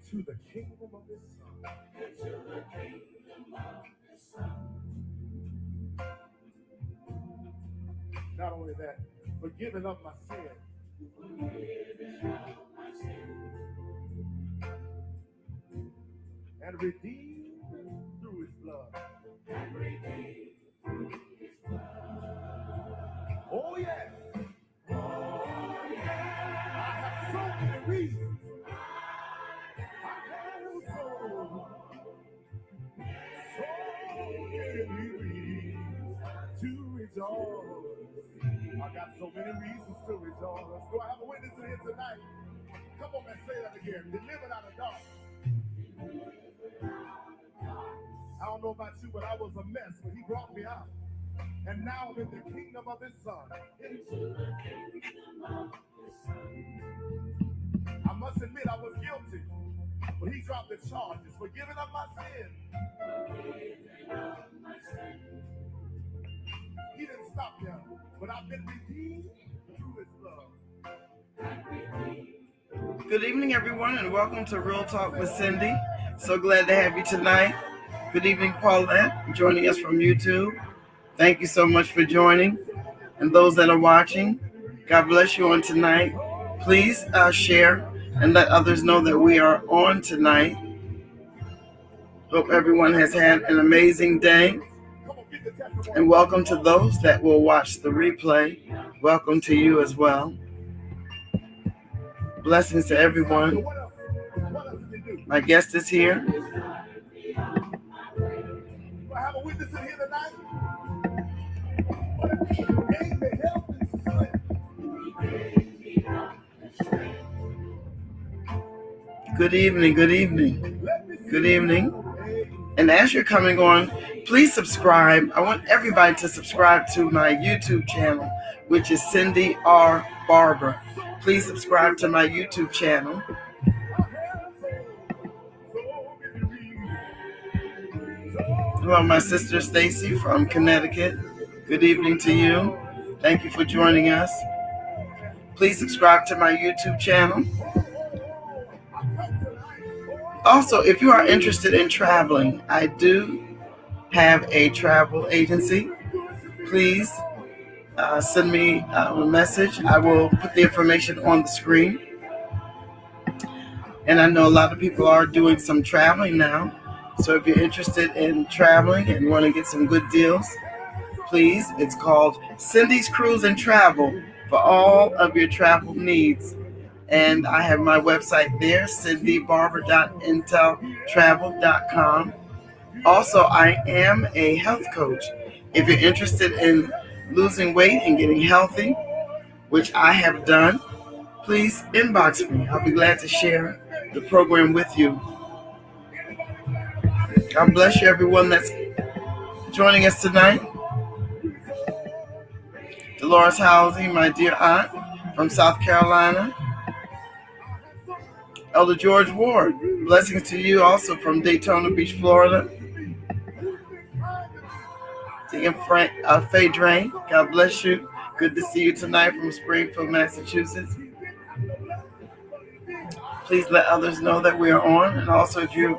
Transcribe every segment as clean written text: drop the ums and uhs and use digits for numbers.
To the kingdom of his son. Into the kingdom of his son. Not only that, forgiven of my sin. Forgiven of my sin. And redeemed through his blood. And redeemed through his blood. Oh yes. Oh yeah. I have so many reasons. To rejoice. I got so many reasons to rejoice. Do I have a witness in here tonight? Come on and say that again. Delivered out of darkness. I don't know about you, but I was a mess when he brought me out. And now I'm in the kingdom of his son. Into the kingdom of his son. I must admit I was guilty. But he dropped the charges. Forgiven of my sin. Forgiven of my sin. He didn't stop there, but I've been redeemed through his love. Good evening, everyone, and welcome to Real Talk with Cindy. So glad to have you tonight. Good evening, Paulette, joining us from YouTube. Thank you so much for joining. And those that are watching, God bless you on tonight. Please share and let others know that we are on tonight. Hope everyone has had an amazing day. And welcome to those that will watch the replay. Welcome to you as well. Blessings to everyone. My guest is here. Do I have a witness in here tonight? Good evening, good evening, good evening. And as you're coming on, please subscribe. I want everybody to subscribe to my YouTube channel, which is Cindy R. Barber. Please subscribe to my YouTube channel. Hello, my sister Stacy from Connecticut. Good evening to you. Thank you for joining us. Please subscribe to my YouTube channel. Also, if you are interested in traveling, I do have a travel agency. Please send me a message. I will put the information on the screen. And I know a lot of people are doing some traveling now. So if you're interested in traveling and want to get some good deals, please, it's called Cindy's Cruise and Travel for all of your travel needs. And I have my website there, cindybarber.inteltravel.com. Also, I am a health coach. If you're interested in losing weight and getting healthy, which I have done, please inbox me. I'll be glad to share the program with you. God bless you, everyone that's joining us tonight. Dolores Housing, my dear aunt from South Carolina. Elder George Ward, blessings to you also from Daytona Beach, Florida. Deacon Faye Drain, God bless you. Good to see you tonight from Springfield, Massachusetts. Please let others know that we are on. And also, if you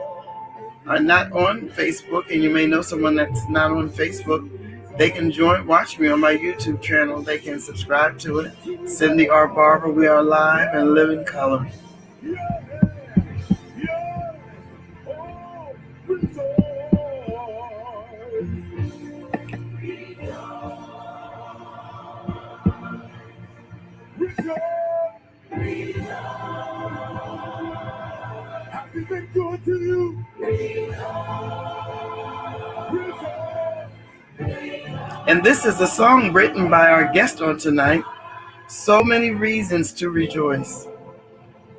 are not on Facebook and you may know someone that's not on Facebook, they can watch me on my YouTube channel. They can subscribe to it. Cindy R. Barber, we are live and live in color. Happy been good to you. And this is a song written by our guest on tonight, So Many Reasons to Rejoice.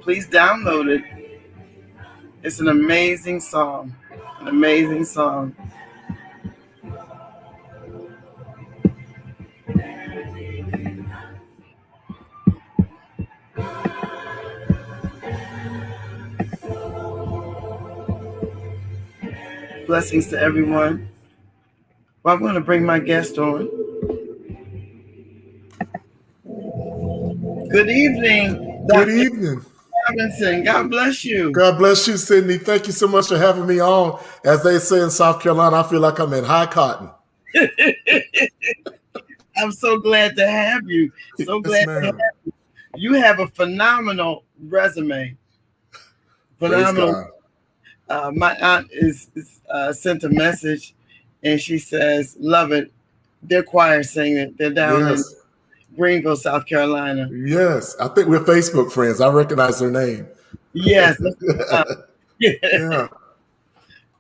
Please download it. It's an amazing song. An amazing song. Blessings to everyone. Well, I'm going to bring my guest on. Good evening, Good Dr. evening. Robinson. God bless you. God bless you, Sydney. Thank you so much for having me on. As they say in South Carolina, I feel like I'm in high cotton. I'm so glad to have you. So Yes, glad to have ma'am. you. You have a phenomenal resume. Praise Phenomenal. God. My aunt is sent a message, and she says, "Love it. Their choir singing. They're down in Yes. Greenville, South Carolina." Yes. I think we're Facebook friends. I recognize their name. Yes. Yeah.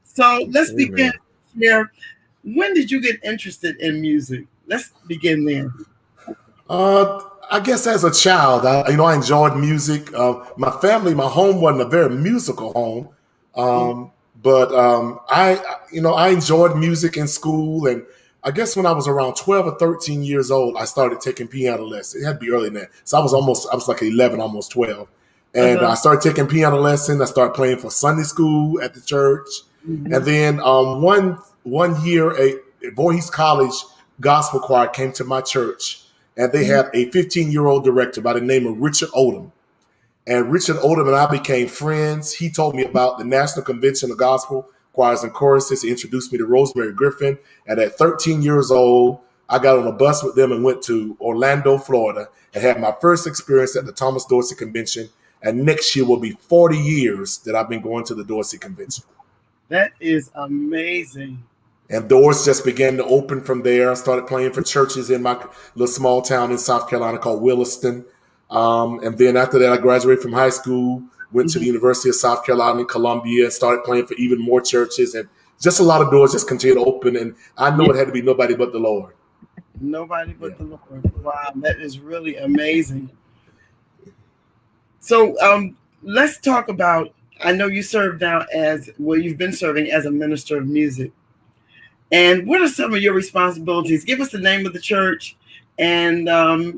So let's begin Amen. here. When did you get interested in music? Let's begin there. I guess as a child, I enjoyed music. My family, my home wasn't a very musical home, but I enjoyed music in school. And I guess when I was around 12 or 13 years old, I started taking piano lessons. It had to be early than that. So I was like 11, almost 12. And Uh-huh. I started taking piano lessons. I started playing for Sunday school at the church. And Mhm. then one year, a Voorhees College gospel choir came to my church, and they Mhm. had a 15-year-old director by the name of Richard Odom. And Richard Odom and I became friends. He told me about the National Convention of Gospel Choirs and Choruses. He introduced me to Rosemary Griffin. And at 13 years old, I got on a bus with them and went to Orlando, Florida, and had my first experience at the Thomas Dorsey Convention. And next year will be 40 years that I've been going to the Dorsey Convention. That is amazing. And doors just began to open from there. I started playing for churches in my little small town in South Carolina called Williston. And then after that, I graduated from high school, went to the Mhm. University of South Carolina in Columbia, and started playing for even more churches. And just a lot of doors just continued to open. And I know Yeah, it had to be nobody but the Lord. nobody Yeah. but the Lord. Wow, that is really amazing. So, let's talk about. I know you serve now as well. You've been serving as a minister of music. And what are some of your responsibilities? Give us the name of the church, and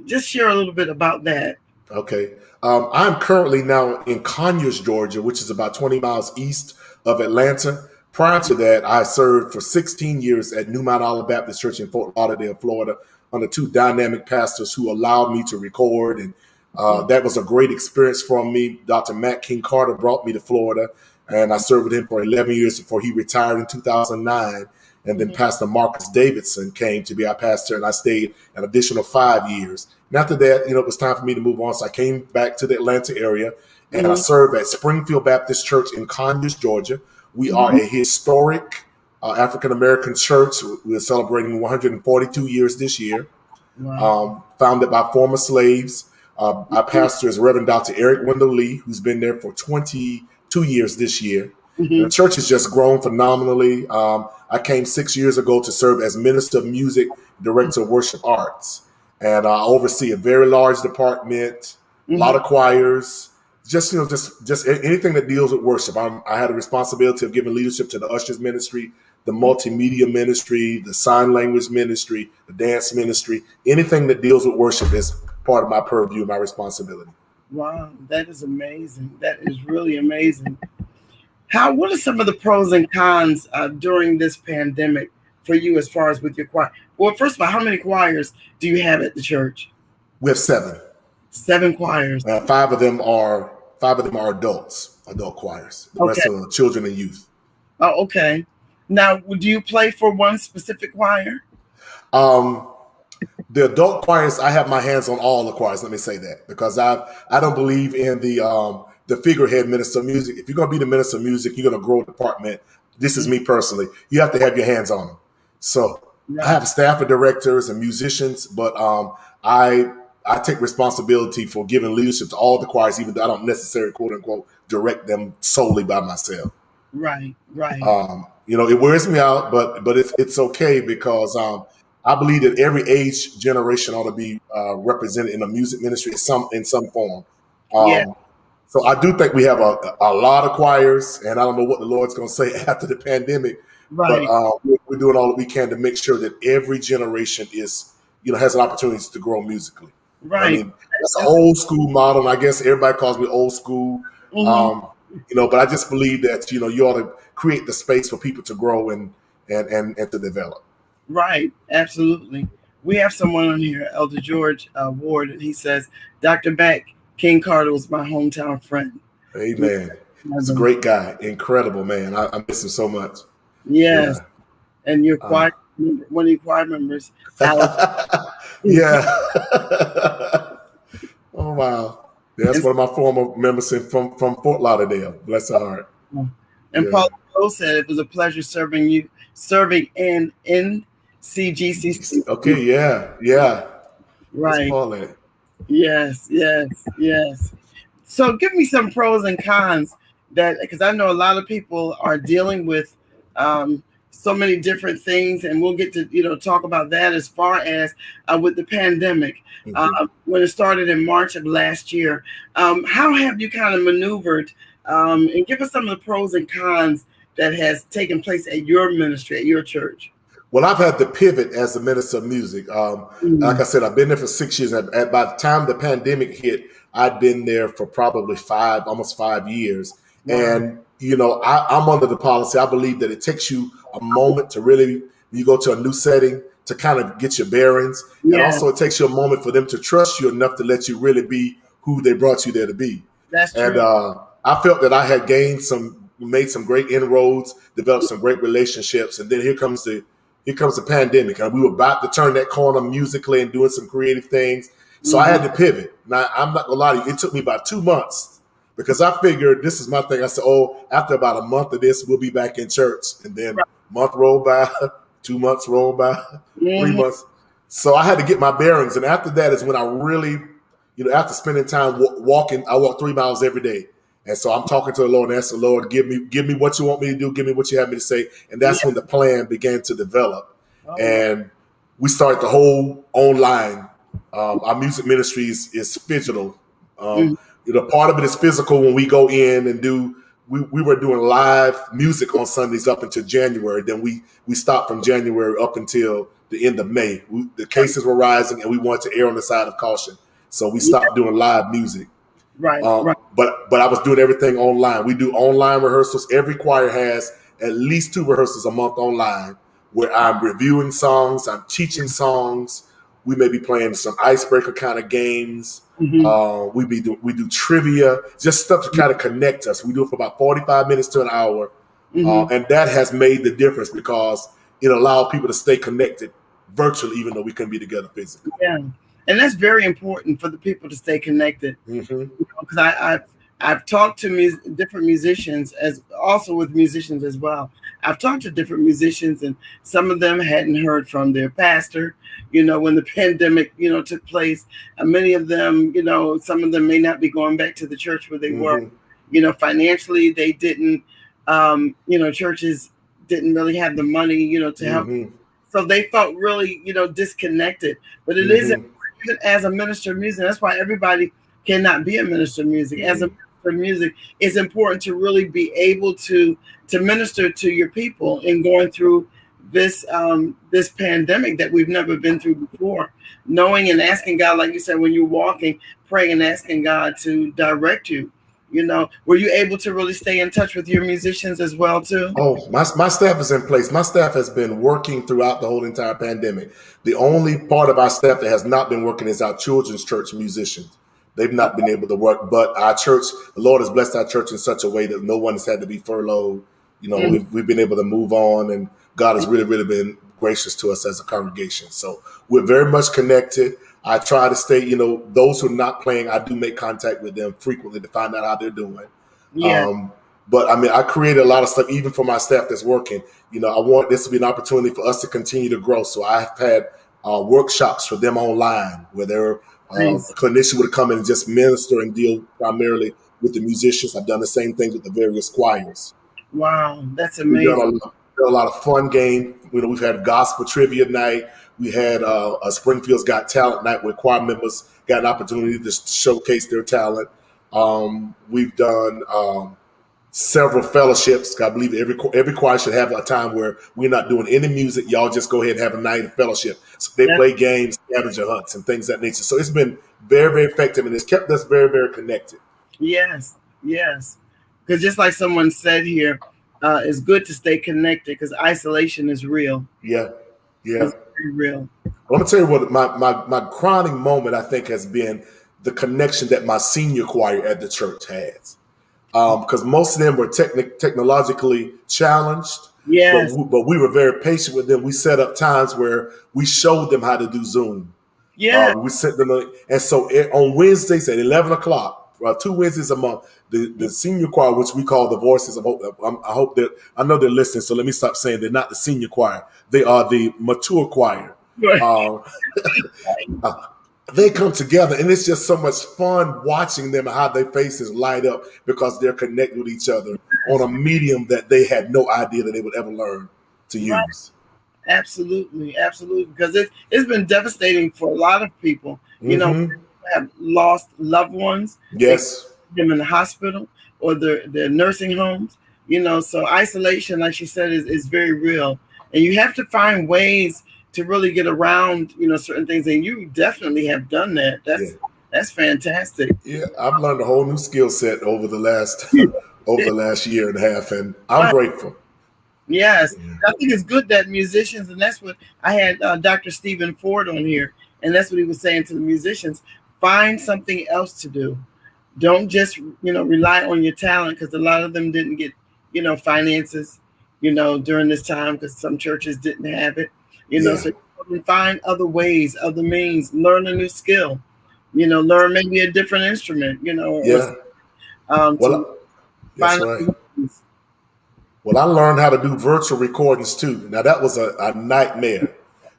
just share a little bit about that. Okay. I'm currently now in Conyers, Georgia, which is about 20 miles east of Atlanta. Prior to that, I served for 16 years at New Mount Olive Baptist Church in Fort Lauderdale, Florida, under two dynamic pastors who allowed me to record. And that was a great experience for me. Dr. Matt King Carter brought me to Florida, and I served with him for 11 years before he retired in 2009. And then Mhm. Pastor Marcus Davidson came to be our pastor, and I stayed an additional 5 years. And after that, it was time for me to move on. So I came back to the Atlanta area, and I Mhm. served at Springfield Baptist Church in Conyers, Georgia. We are Mhm. a historic African American church. We're celebrating 142 years this year, Wow. founded by former slaves. Our pastor is Reverend Dr. Eric Wendell Lee, who's been there for 22 years this year. And the Mhm. church has just grown phenomenally. I came 6 years ago to serve as minister of music, director of worship arts, and I oversee a very large department, a lot Mhm. of choirs, just anything that deals with worship. I had a responsibility of giving leadership to the ushers ministry, the multimedia ministry, the sign language ministry, the dance ministry. Anything that deals with worship is part of my purview, my responsibility. Wow, that is amazing. That is really amazing. What are some of the pros and cons during this pandemic for you as far as with your choir? Well, first of all, how many choirs do you have at the church? We have seven. 7 choirs. Five of them are adult choirs. The Okay. rest are children and youth. Oh, okay. Now, do you play for one specific choir? Um, the adult choirs, I have my hands on all the choirs. Let me say that because I don't believe in the figurehead minister of music. If you're going to be the minister of music, you're going to grow a department. This is me personally. You have to have your hands on them. So I Right. have a staff of directors and musicians, but I I take responsibility for giving leadership to all the choirs, even though I don't necessarily quote unquote direct them solely by myself. Right. Right. It wears me out, but it's okay because I believe that every age generation ought to be represented in a music ministry in some form. Yeah. Um, so I do think we have a lot of choirs, and I don't know what the Lord's going to say after the pandemic, but Right. we're doing all that we can to make sure that every generation has an opportunity to grow musically. I Right. mean, that's an old school model, and I guess everybody calls me old school. Mhm. But I just believe that you ought to create the space for people to grow and to develop. Right. Absolutely. we have someone on here, Elder George Ward, and he says, Dr. Beck, King Carter was my hometown friend. Amen. He's a great guy. Incredible, man. I miss him so much. Yes. Yeah. And your choir, one of your choir members, Alex. Yeah. Oh, wow. That's one of my former members from Fort Lauderdale. Bless her heart. And Paul said it was a pleasure serving in NCGCC. Okay, yeah. Right. Yes. So give me some pros and cons because I know a lot of people are dealing with so many different things, and we'll get to talk about that as far as with the pandemic when it started in March of last year. How have you kind of maneuvered, and give us some of the pros and cons that has taken place at your ministry, at your church? Well, I've had to pivot as a minister of music. Like I said, I've been there for 6 years. And by the time the pandemic hit, I'd been there for probably almost 5 years. Wow. And, I'm under the policy. I believe that it takes you a moment to really, when you go to a new setting, to kind of get your bearings. Yeah. And also it takes you a moment for them to trust you enough to let you really be who they brought you there to be. That's true. And I felt that I had made some great inroads, developed some great relationships. And then here comes the pandemic, and we were about to turn that corner musically and doing some creative things. So I had to pivot. Now, I'm not gonna lie to you, it took me about 2 months because I figured this is my thing. I said, after about a month of this, we'll be back in church. And then month rolled by, 2 months rolled by, 3 months. So I had to get my bearings. And after that is when I really, after spending time walking, I walk 3 miles every day. And so I'm talking to the Lord and asking the Lord, give me what you want me to do. Give me what you have me to say. And that's when the plan began to develop. And we started the whole online. Our music ministry is phygital. Part of it is physical when we go in and we were doing live music on Sundays up until January. Then we stopped from January up until the end of May. The cases were rising and we wanted to err on the side of caution. So we stopped doing live music. Right. But I was doing everything online. We do online rehearsals. Every choir has at least 2 rehearsals a month online where I'm reviewing songs, I'm teaching songs. We may be playing some icebreaker kind of games. We do trivia, just stuff to kind of connect us. We do it for about 45 minutes to an hour. And that has made the difference because it allowed people to stay connected virtually, even though we couldn't be together physically. Yeah. And that's very important for the people to stay connected. Because I've talked to different musicians, as also with musicians as well. I've talked to different musicians, and some of them hadn't heard from their pastor, when the pandemic, took place. And many of them, some of them may not be going back to the church where they were. Financially, they didn't, churches didn't really have the money, to help. So they felt really, disconnected. But it is important as a minister of music. That's why everybody cannot be a minister of music. As a minister of music, it's important to really be able to minister to your people in going through this pandemic that we've never been through before. Knowing and asking God, like you said, when you're walking, praying and asking God to direct you. Were you able to really stay in touch with your musicians as well too? Oh, my staff is in place. My staff has been working throughout the whole entire pandemic. The only part of our staff that has not been working is our children's church musicians. They've not been able to work, but our church, the Lord has blessed our church in such a way that no one has had to be furloughed. We've been able to move on, and God has really, really been gracious to us as a congregation. So we're very much connected. I try to stay, those who are not playing, I do make contact with them frequently to find out how they're doing. Yeah. But I created a lot of stuff, even for my staff that's working. I want this to be an opportunity for us to continue to grow. So I've had workshops for them online where they're a clinician would come in and just minister and deal primarily with the musicians. I've done the same thing with the various choirs. Wow, that's amazing. We've done a lot of fun games. We've had gospel trivia night. We had a Springfield's Got Talent night where choir members got an opportunity to showcase their talent. We've done several fellowships. I believe every choir should have a time where we're not doing any music. Y'all just go ahead and have a night of fellowship. So they play games, scavenger hunts, and things of that nature. So it's been very, very effective, and it's kept us very, very connected. Yes. Because just like someone said here, it's good to stay connected because isolation is real. Yeah. It's very real. I'm gonna tell you what my crowning moment I think has been the connection that my senior choir at the church has. Because most of them were technologically challenged, but Yes. we were very patient with them. We set up times where we showed them how to do Zoom. Yeah. We sent them, and so on Wednesdays at 11 o'clock, 2 Wednesdays a month, the senior choir, which we call the Voices of Hope. I hope that I know they're listening, so let me stop saying they're not the senior choir; they are the mature choir. Right. Uh, they come together, and it's just so much fun watching them and how their faces light up because they're connected with each other on a medium that they had no idea that they would ever learn to Right. use. Absolutely, absolutely. Because it's been devastating for a lot of people. Mm-hmm. Have lost loved ones. They Yes. them in the hospital or their nursing homes. So isolation, like she said, is very real, and you have to find ways to really get around certain things, and you definitely have done that. Yeah. That's fantastic. Yeah, I've learned a whole new skill set over the last over the last year and a half, and I'm Right. grateful. Yes, Yeah. I think it's good that musicians, and that's what I had Dr. Stephen Ford on here, and that's what he was saying to the musicians: find something else to do. Don't just rely on your talent, because a lot of them didn't get finances during this time, because some churches didn't have it. Yeah. So you can find other ways, other means, learn a new skill, learn maybe a different instrument, or Yeah. to Well, that's find right. other ways. Well, I learned how to do virtual recordings too. Now that was a nightmare.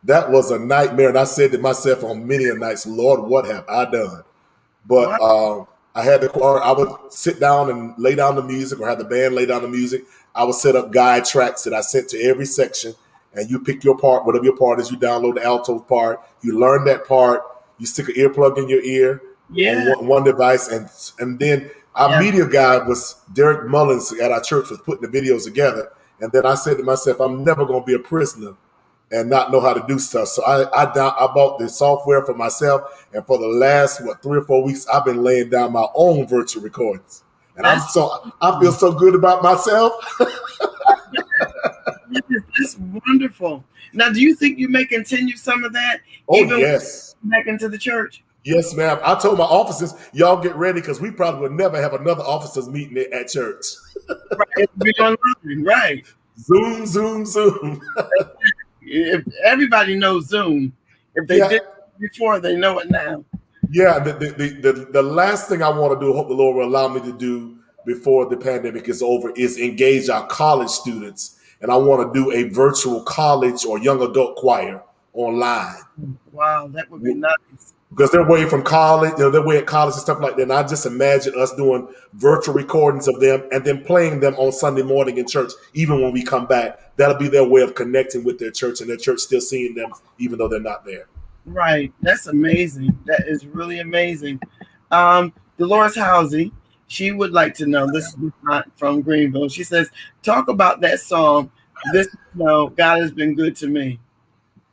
That was a nightmare, and I said to myself on many a nights, "Lord, what have I done?" But Wow. I had the choir. I would sit down and lay down the music, or have the band lay down the music. I would set up guide tracks that I sent to every section, and you pick your part, whatever your part is. You download the alto part. You learn that part. You stick an earplug in your ear on Yeah. one device, and then our Yeah. media guy was Derek Mullins at our church was putting the videos together. And then I said to myself, I'm never going to be a prisoner and not know how to do stuff. So I bought the software for myself, and for the last 3 or 4 weeks, I've been laying down my own virtual recordings, and That's I feel so good about myself. that's wonderful. Now, do you think you may continue some of that Oh even yes, back into the church? yes, ma'am. I told my officers, y'all get ready because we probably would never have another officers meeting at church. Right. It would be online, right? Zoom, Zoom, Zoom. If everybody knows Zoom, if they Yeah, did it before, they know it now. yeah. The last thing I want to do, hope the Lord will allow me to do before the pandemic is over, is engage our college students, and I want to do a virtual college or young adult choir online Wow, that would be nice. because they're away from college, they're away at college and stuff like that. And I just imagine us doing virtual recordings of them and then playing them on Sunday morning in church, even when we come back. That'll be their way of connecting with their church, and their church still seeing them even though they're not there. Right. That's amazing. That is really amazing. Dolores Housey, she would like to know, this is not from Greenville. She says, talk about that song. God has been good to me.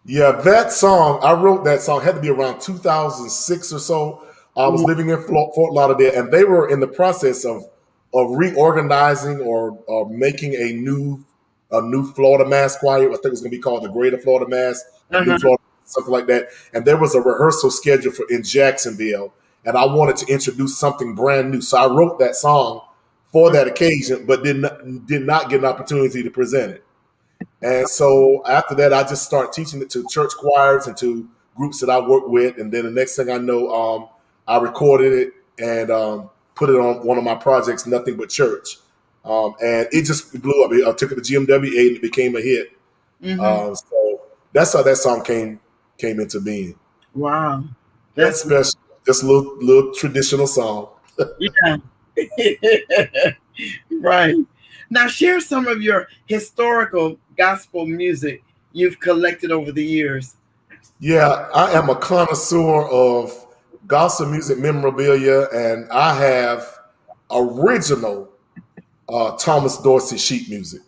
Yeah, that song, I wrote that song, had to be around 2006 or so. I was living in Fort Lauderdale, and they were in the process of reorganizing or making a new Florida Mass choir. I think it was going to be called the Greater Florida Mass, or New Uh-huh. Florida, something like that. And there was a rehearsal schedule in Jacksonville, and I wanted to introduce something brand new. So I wrote that song for that occasion, but did not get an opportunity to present it. And so after that, I just started teaching it to church choirs and to groups that I work with. And then the next thing I know, I recorded it and put it on one of my projects, Nothing But Church. And it just blew up. I took it to GMWA and it became a hit. Hmm. So that's how that song came into being. Wow. That's That's special. Just a little traditional song. yeah. Right. Now share some of your historical gospel music you've collected over the years. Yeah, I am a connoisseur of gospel music memorabilia, and I have original Thomas Dorsey sheet music.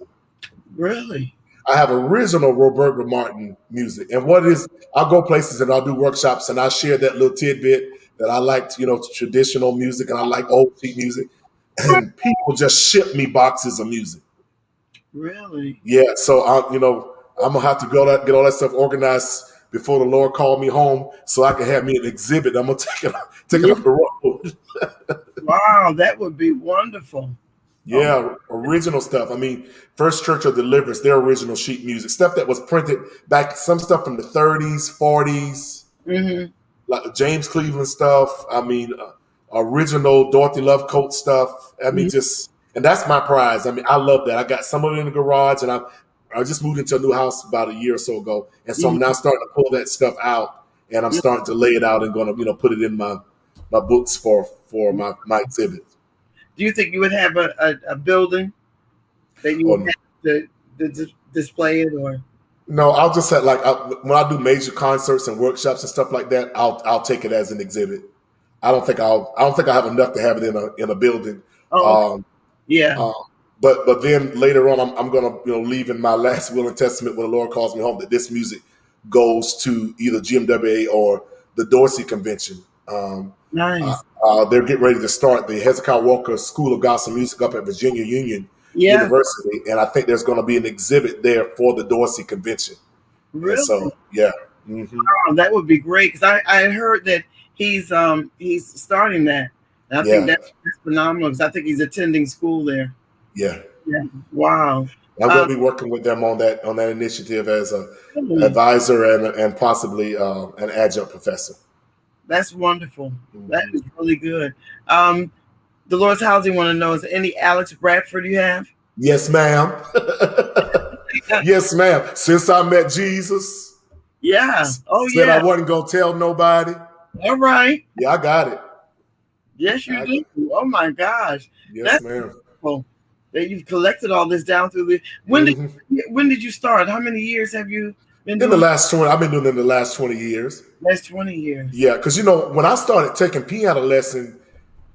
Really? I have original Roberta Martin music. And what is, I'll go places and I'll do workshops and I share that little tidbit that I like, traditional music and I like old sheet music. And people just ship me boxes of music. Really? Yeah, so I'm gonna have to get all that stuff organized before the Lord called me home, so I could have me an exhibit. I'm gonna take it Yeah. up the road. Wow, that would be wonderful. Oh my. Yeah, original stuff. I mean, First Church of Deliverance, their original sheet music, stuff that was printed back, some stuff from the 30s, 40s, Mm-hmm. like James Cleveland stuff. I mean, original Dorothy Love Coat stuff. I mean, just, and that's my prize. I mean, I love that. I got some of it in the garage, and I just moved into a new house about a year or so ago, and so I'm now starting to pull that stuff out, and I'm starting to lay it out and going to put it in my books for my exhibit. Do you think you would have a building that you would Or have to display it, or? no, I'll just have like when I do major concerts and workshops and stuff like that, I'll take it as an exhibit. I don't think I have enough to have it in a building. Oh, okay. Um, Yeah. uh, but then later on, I'm gonna leave in my last will and testament when the Lord calls me home that this music goes to either GMWA or the Dorsey Convention. Nice. They're getting ready to start the Hezekiah Walker School of Gospel Music up at Virginia Union Yeah. University, and I think there's going to be an exhibit there for the Dorsey Convention. And Really? so, yeah. Hmm. Oh, that would be great because I heard that he's starting that. And I think Yeah. that's phenomenal because I think he's attending school there. Yeah. Yeah. Wow. I'm going Um, to be working with them on that initiative as a really, advisor and possibly an adjunct professor. that's wonderful. That Hmm. is really good. Dolores Housing want to know, is there any Alex Bradford you have? Yes, ma'am. Yes, ma'am. Since I met Jesus, Yeah. Oh said I yeah. wasn't going to tell nobody. All right. Yeah, I got it. Yes, you do. Oh my gosh. Yes, That's ma'am. wonderful that you've collected all this down through the Hmm. when did you start? How many years have you been In the doing last 20, I've been doing it in the last 20 years. it? Last 20 years. Yeah, because when I started taking piano lesson,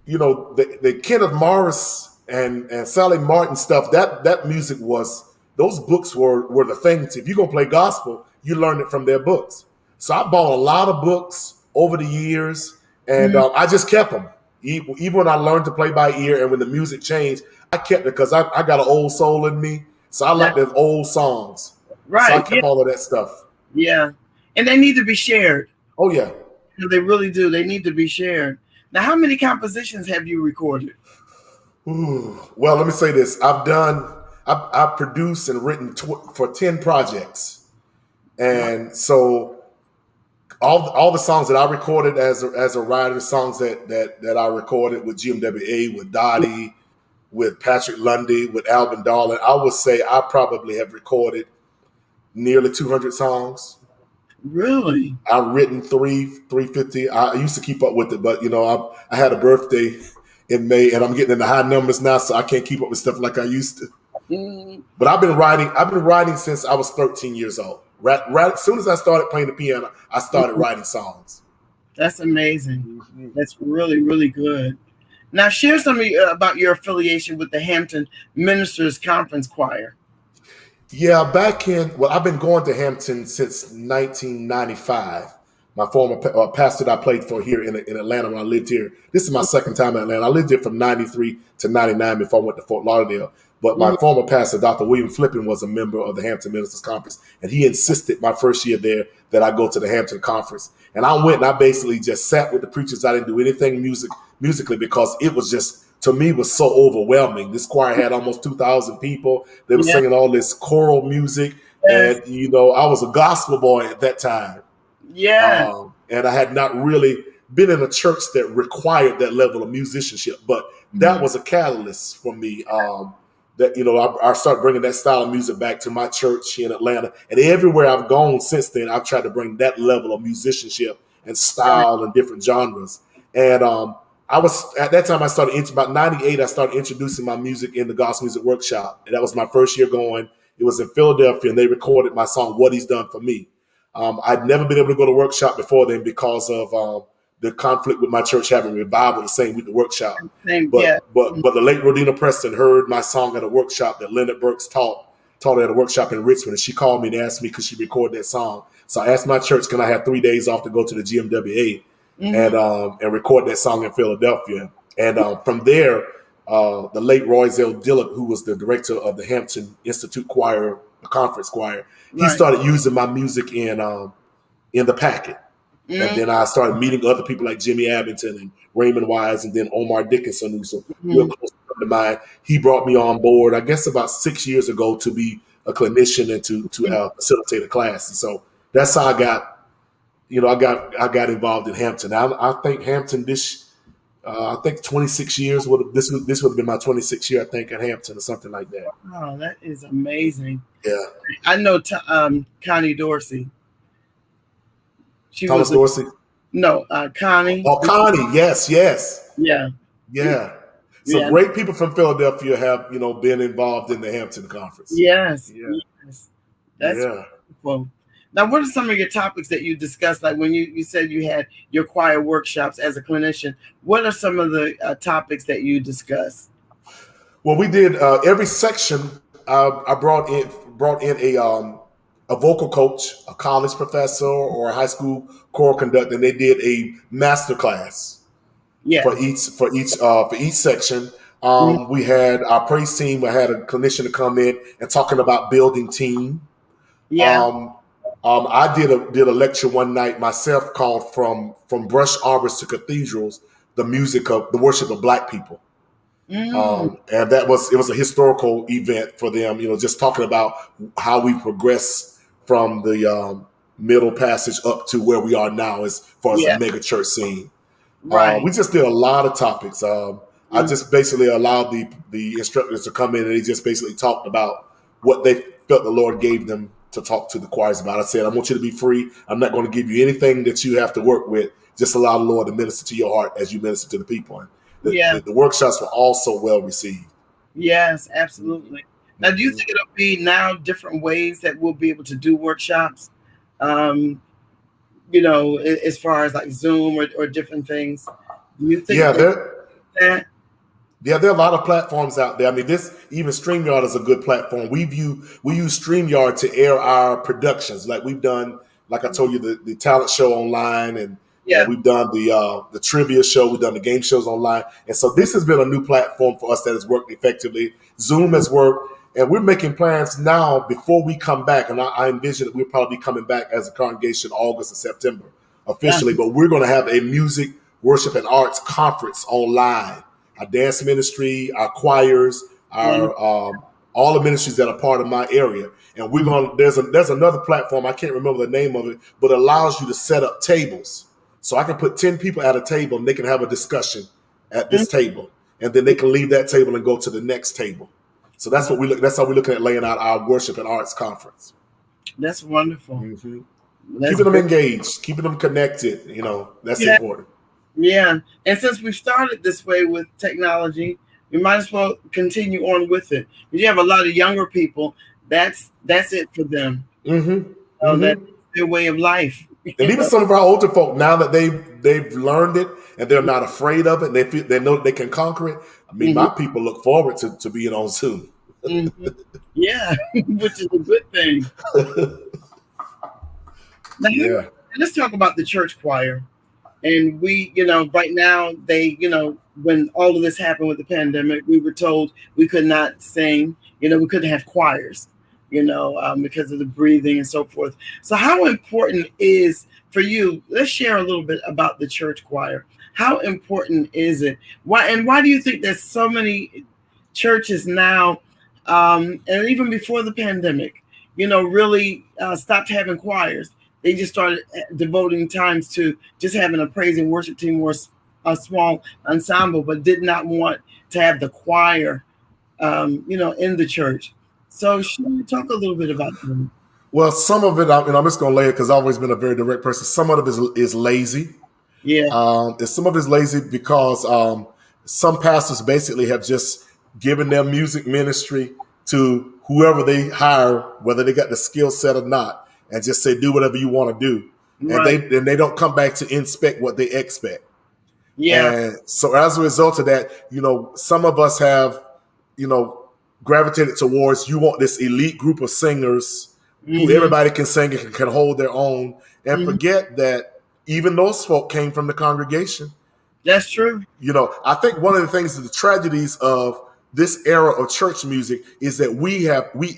the Kenneth Morris and Sally Martin stuff, that music was, those books were the things. If you're gonna play gospel, you learn it from their books. So I bought a lot of books over the years, and Mhm. I just kept them. Even when I learned to play by ear, and when the music changed, I kept it because I got an old soul in me. So I Yeah. like the old songs. So I Right. Yeah. kept all of that stuff. Yeah. And they need to be shared. Oh yeah. They really do. They need to be shared. Now, how many compositions have you recorded? Ooh. Well, let me say this: I've produced and written for 10 projects, Wow. and so all the songs that I recorded as a writer, songs that I recorded with GMWA, with Dottie, with Patrick Lundy, with Alvin Darling, I would say I probably have recorded nearly 200 songs. Really? I've written 350. I used to keep up with it, but I had a birthday in May, and I'm getting in the high numbers now, so I can't keep up with stuff like I used to. Mm, But I've been writing. I've been writing since I was 13 years old. Right as soon as I started playing the piano, I started writing songs. that's amazing. Mm-hmm. That's really, really good. Now, share something about your affiliation with the Hampton Ministers Conference Choir. Yeah, I've been going to Hampton since 1995. My former pastor that I played for here in Atlanta when I lived here. This is my second time in Atlanta. I lived here from 93 to 99 before I went to Fort Lauderdale. But my Mhm. former pastor, Dr. William Flippin, was a member of the Hampton Ministers Conference. And he insisted my first year there that I go to the Hampton Conference. And I went and I basically just sat with the preachers. I didn't do anything musically because it was just, to me, was so overwhelming. This choir had almost 2,000 people. They were Yeah. singing all this choral music. Yes. And, I was a gospel boy at that time. Yeah. And I had not really been in a church that required that level of musicianship. But that Mhm. was a catalyst for me. I started bringing that style of music back to my church in Atlanta. And everywhere I've gone since then, I've tried to bring that level of musicianship and Right. style and different genres. And I was, at that time, about 98, I started introducing my music in the Gospel Music Workshop. And that was my first year going. It was in Philadelphia, and they recorded my song, What He's Done for Me. I'd never been able to go to workshop before then because of the conflict with my church having revival the same week the workshop. Same. But Yeah. but the late Rodina Preston heard my song at a workshop that Leonard Burks taught at a workshop in Richmond, and she called me and asked me could she record that song. So I asked my church, can I have 3 days off to go to the GMWA Mhm. and record that song in Philadelphia? And from there, the late Roy Zell Dillard, who was the director of the Hampton Institute Choir, the conference choir, he Right. started using my music in in the packet. And then I started meeting other people like Jimmy Abington and Raymond Wise, and then Omar Dickinson, who's a real close friend of mine. He brought me on board, I guess, about 6 years ago to be a clinician and to facilitate a class. And so that's how I got, I got involved in Hampton. I think Hampton I think 26 years this would have been my 26th year, I think, at Hampton or something like that. Oh, that is amazing. Yeah. I know Connie Dorsey. Thomas Dorsey? No, Connie. Oh, Connie, yes. Yeah. So great people from Philadelphia have, been involved in the Hampton Conference. Yes. That's wonderful. Now, what are some of your topics that you discussed? Like when you said you had your choir workshops as a clinician, what are some of the topics that you discussed? Well, we did every section. I brought in a vocal coach, a college professor, or a high school choral conductor, and they did a master class for each section. We had our praise team. I had a clinician to come in and talking about building team. I did a lecture one night myself called "From Brush Arbors to Cathedrals: The Worship of Black People." And it was a historical event for them, just talking about how we progress from the Middle Passage up to where we are now as far as the mega church scene. Right. We just did a lot of topics. I just basically allowed the instructors to come in, and they just basically talked about what they felt the Lord gave them to talk to the choirs about. I said, I want you to be free. I'm not going to give you anything that you have to work with. Just allow the Lord to minister to your heart as you minister to the people. And the workshops were also well received. Yes, absolutely. Now, do you think it'll be now different ways that we'll be able to do workshops? As far as like Zoom or different things. Do you think that? Yeah, there are a lot of platforms out there. I mean, even StreamYard is a good platform. We use StreamYard to air our productions. Like we've done, like I told you, the talent show online, and we've done the trivia show. We've done the game shows online. And so this has been a new platform for us that has worked effectively. Zoom has worked, and we're making plans now before we come back. And I envision that we'll probably be coming back as a congregation August and September officially. But we're going to have a music, worship, and arts conference online. Our dance ministry, our choirs, our all the ministries that are part of my area. And we're going there's another platform, I can't remember the name of it, but it allows you to set up tables. So I can put 10 people at a table and they can have a discussion at this table. And then they can leave that table and go to the next table. So that's how we're looking at laying out our worship and arts conference. That's wonderful. Keeping them engaged, keeping them connected, that's important. Yeah, and since we've started this way with technology, we might as well continue on with it. You have a lot of younger people. That's it for them. That's their way of life. And even some of our older folk, now that they've learned it and they're not afraid of it, they know they can conquer it. I mean, my people look forward to being on Zoom. Yeah, which is a good thing. Now, let's talk about the church choir. And we, right now, when all of this happened with the pandemic, we were told we could not sing, we couldn't have choirs, because of the breathing and so forth. So how important is for you, let's share a little bit about the church choir. How important is it? Why do you think there's so many churches now, and even before the pandemic, really stopped having choirs? They just started devoting times to just having a praise and worship team or a small ensemble, but did not want to have the choir, in the church. So should we talk a little bit about that? Well, some of it, I'm just going to lay it because I've always been a very direct person. Some of it is lazy. Yeah. And some of it is lazy because some pastors basically have just given their music ministry to whoever they hire, whether they got the skill set or not. And just say, do whatever you want to do. Right. And they don't come back to inspect what they expect. Yeah. And so as a result of that, some of us have, gravitated towards, you want this elite group of singers who everybody can sing and can hold their own, and forget that even those folk came from the congregation. That's true. I think one of the things, the tragedies of this era of church music is that we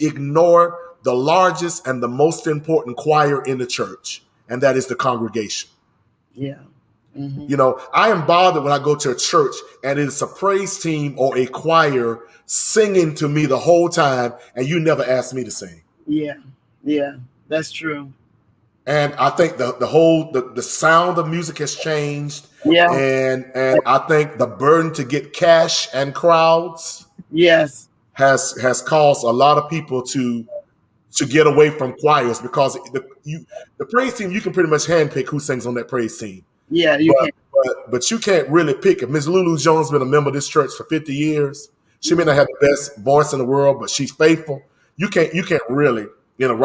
ignore the largest and the most important choir in the church, and that is the congregation. Yeah. Mm-hmm. You know, I am bothered when I go to a church and it's a praise team or a choir singing to me the whole time, and you never ask me to sing. Yeah. Yeah. That's true. And I think the sound of music has changed, Yeah. and I think the burden to get cash and crowds Yes. has caused a lot of people to get away from choirs, because the praise team, you can pretty much handpick who sings on that praise team. Yeah. You But can. but you can't really pick. If Miss Lulu Jones been a member of this church for 50 years, she may not have the best voice in the world, but she's faithful. You can't really, in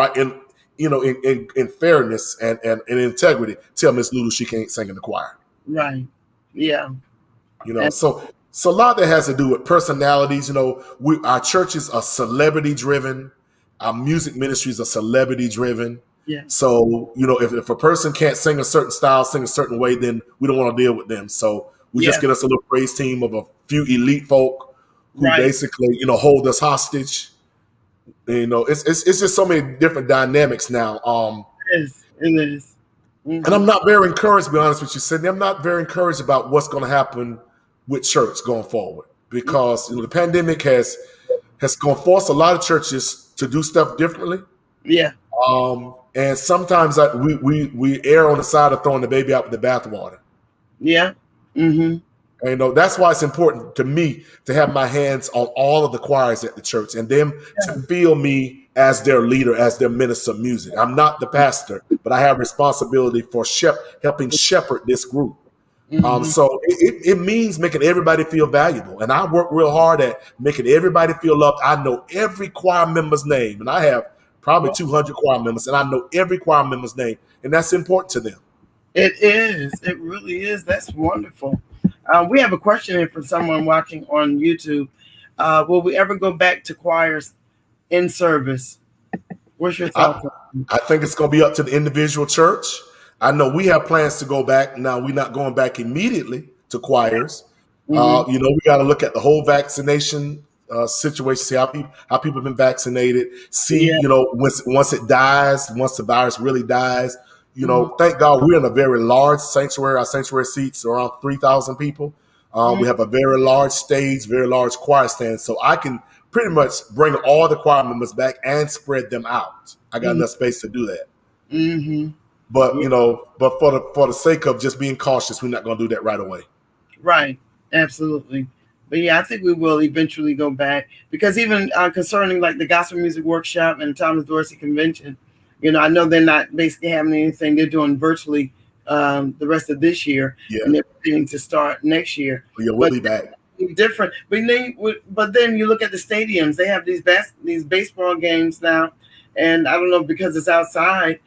fairness and integrity, tell Miss Lulu she can't sing in the choir. Right. Yeah. You know, so a lot that has to do with personalities. You know, our churches are celebrity driven. Our music ministries are celebrity driven. Yeah. So, you know, if a person can't sing a certain style, sing a certain way, then we don't want to deal with them. So we just get us a little praise team of a few elite folk who basically, you know, hold us hostage. You know, it's just so many different dynamics now. It is. It is. Mm-hmm. And I'm not very encouraged, to be honest with you, Sydney. I'm not very encouraged about what's going to happen with church going forward, because, you know, the pandemic has going to force a lot of churches to do stuff differently. Yeah. And sometimes we err on the side of throwing the baby out with the bathwater. Yeah. Mm-hmm. And, you know, that's why it's important to me to have my hands on all of the choirs at the church, and them to feel me as their leader, as their minister of music. I'm not the pastor, but I have responsibility for helping shepherd this group. Mm-hmm. So it means making everybody feel valuable. And I work real hard at making everybody feel loved. I know every choir member's name, and I have probably 200 choir members, and I know every choir member's name, and that's important to them. It is. It really is. That's wonderful. We have a question here from someone watching on YouTube. Will we ever go back to choirs in service? What's your thoughts? I think it's going to be up to the individual church. I know we have plans to go back. Now, we're not going back immediately to choirs. Mm-hmm. You know, we got to look at the whole vaccination situation, see how people have been vaccinated, see, you know, once it dies, once the virus really dies, you know, thank God we're in a very large sanctuary. Our sanctuary seats are around 3,000 people. We have a very large stage, very large choir stand. So I can pretty much bring all the choir members back and spread them out. I got enough space to do that. Mm-hmm. But, you know, but for the sake of just being cautious, we're not going to do that right away. Right. Absolutely. But yeah, I think we will eventually go back, because even concerning like the Gospel Music Workshop and Thomas Dorsey Convention, you know, I know they're not basically having anything. They're doing virtually the rest of this year, and they're planning to start next year. Yeah, we'll be back. Different, but then you look at the stadiums. They have these baseball games now, and I don't know, because it's outside.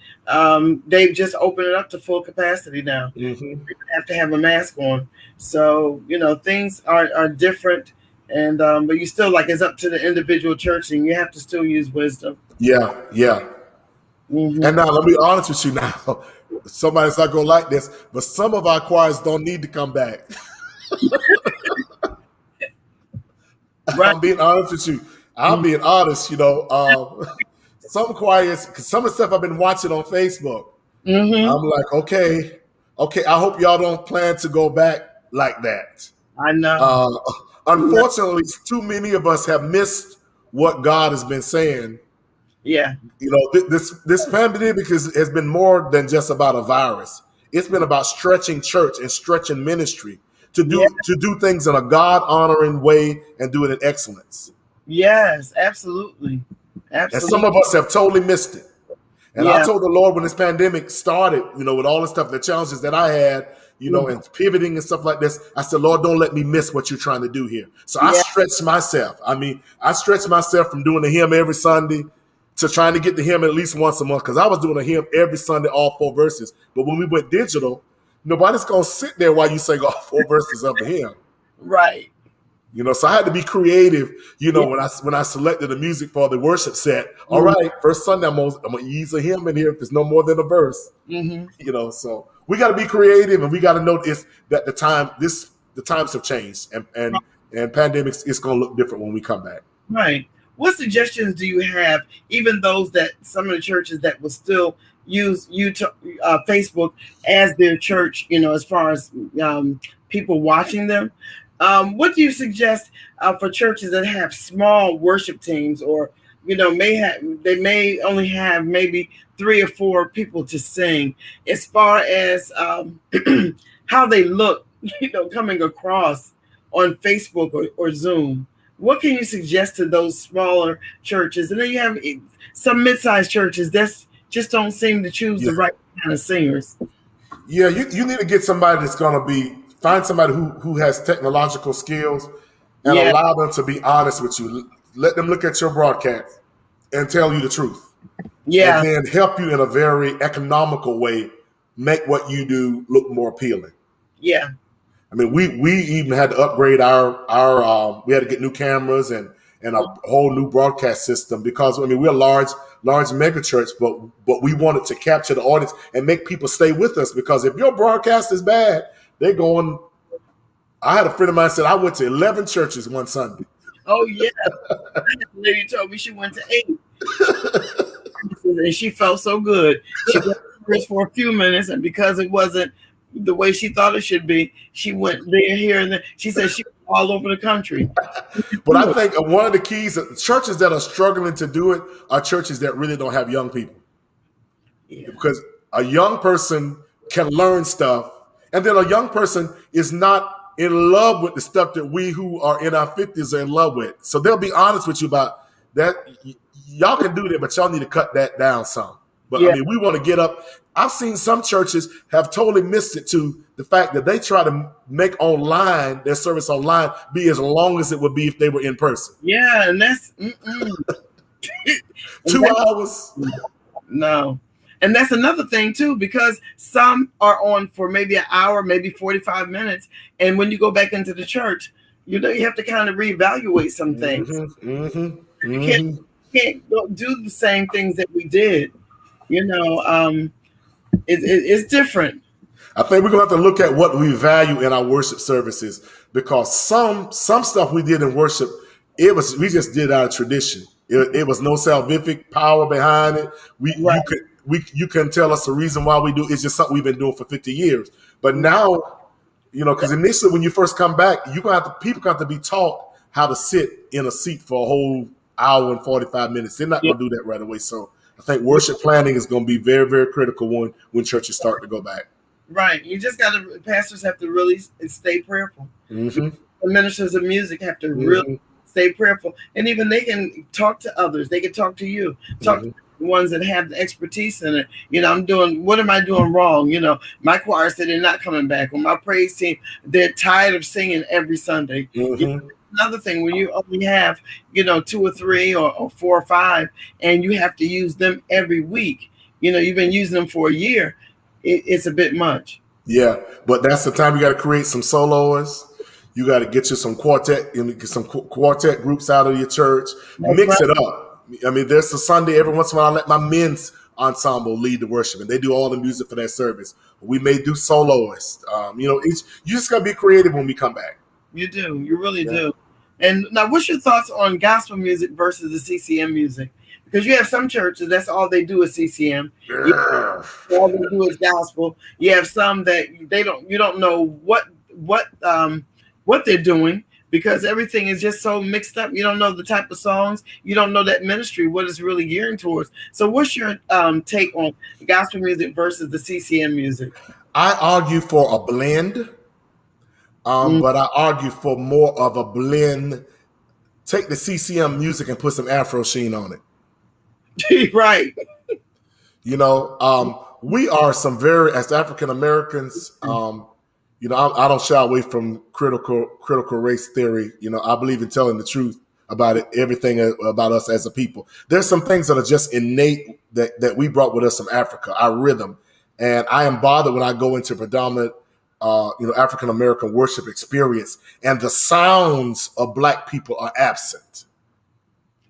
They've just opened it up to full capacity now. Mm-hmm. You have to have a mask on, so you know things are different. And but you still, like, it's up to the individual church, and you have to still use wisdom. Yeah. Mm-hmm. And now, let me be honest with you now. Somebody's not going to like this, but some of our choirs don't need to come back. Right. I'm being honest with you. I'm being honest, you know. Some choirs, because some of the stuff I've been watching on Facebook, I'm like, okay, I hope y'all don't plan to go back like that. I know. Unfortunately, too many of us have missed what God has been saying. Yeah. You know, this pandemic has been more than just about a virus. It's been about stretching church and stretching ministry to do things in a God-honoring way and do it in excellence. Yes, absolutely. And some of us have totally missed it. And I told the Lord when this pandemic started, you know, with all the stuff, the challenges that I had, you know, and pivoting and stuff like this, I said, Lord, don't let me miss what you're trying to do here. So I stretched myself. I stretched myself from doing the hymn every Sunday to trying to get the hymn at least once a month, because I was doing a hymn every Sunday, all 4 verses. But when we went digital, nobody's going to sit there while you sing all 4 verses of the hymn. Right. You know, so I had to be creative, you know, when I selected the music for the worship set. All right, first Sunday, I'm going to use a hymn in here if it's no more than a verse. You know, so we got to be creative, and we got to know that the times have changed, and pandemics, it's going to look different when we come back. Right. What suggestions do you have, even those that some of the churches that will still use YouTube, Facebook as their church. As far as people watching them. What do you suggest for churches that have small worship teams, or they may only have maybe 3 or 4 people to sing, as far as how they look, coming across on Facebook or Zoom? What can you suggest to those smaller churches? And then you have some mid-sized churches that just don't seem to choose the right kind of singers. Yeah, you need to get somebody that's going to find somebody who has technological skills and allow them to be honest with you. Let them look at your broadcast and tell you the truth. Yeah. And then help you in a very economical way, make what you do look more appealing. Yeah. I mean, we even had to upgrade our we had to get new cameras and a whole new broadcast system, because I mean, we're a large mega church, but we wanted to capture the audience and make people stay with us, because if your broadcast is bad, they're going. I had a friend of mine said I went to 11 churches one Sunday. Oh yeah, that lady told me she went to 8, and she felt so good. She went for a few minutes, and because it wasn't the way she thought it should be, she went there, here, and there. She said she was all over the country. But I think one of the keys, churches that are struggling to do it are churches that really don't have young people. Yeah. Because a young person can learn stuff, and then a young person is not in love with the stuff that we who are in our 50s are in love with. So they'll be honest with you about that. Y'all can do that, but y'all need to cut that down some. But I mean, we want to get up. I've seen some churches have totally missed it to the fact that they try to make their service online be as long as it would be if they were in person. Yeah, and that's 2 hours. No. And that's another thing too, because some are on for maybe an hour, maybe 45 minutes. And when you go back into the church, you have to kind of reevaluate some things. You can't do the same things that we did. It's different. I think we're going to have to look at what we value in our worship services, because some stuff we did in worship, we just did out of tradition. It was no salvific power behind it. You can tell us the reason why we do. It's just something we've been doing for 50 years. But now, because initially when you first come back, people have to be taught how to sit in a seat for a whole hour and 45 minutes. They're not going to do that right away. So I think worship planning is going to be very, very critical when churches start to go back. Right. You just pastors have to really stay prayerful. The ministers of music have to really stay prayerful. And even they can talk to others. They can talk to you. Talk to the ones that have the expertise in it. What am I doing wrong? My choir said they're not coming back. Or my praise team, they're tired of singing every Sunday. Another thing, when you only have, 2 or 3 or 4 or 5, and you have to use them every week, you've been using them for a year, it's a bit much. Yeah, but that's the time you got to create some soloists. You got to get you some quartet groups out of your church. Mix it up. I mean, there's a Sunday every once in a while I let my men's ensemble lead the worship, and they do all the music for that service. We may do soloists. You just got to be creative when we come back. You do. You really do. And now, what's your thoughts on gospel music versus the CCM music? Because you have some churches, that's all they do is CCM. All they do is gospel. You have some that you don't know what they're doing, because everything is just so mixed up. You don't know the type of songs. You don't know that ministry, what it's really gearing towards. So what's your take on gospel music versus the CCM music? I argue for a blend. But I argue for more of a blend. Take the CCM music and put some Afro sheen on it. Right. We are as African Americans, I don't shy away from critical race theory. I believe in telling the truth about it, everything about us as a people. There's some things that are just innate that we brought with us from Africa, our rhythm. And I am bothered when I go into predominant African American worship experience, and the sounds of Black people are absent.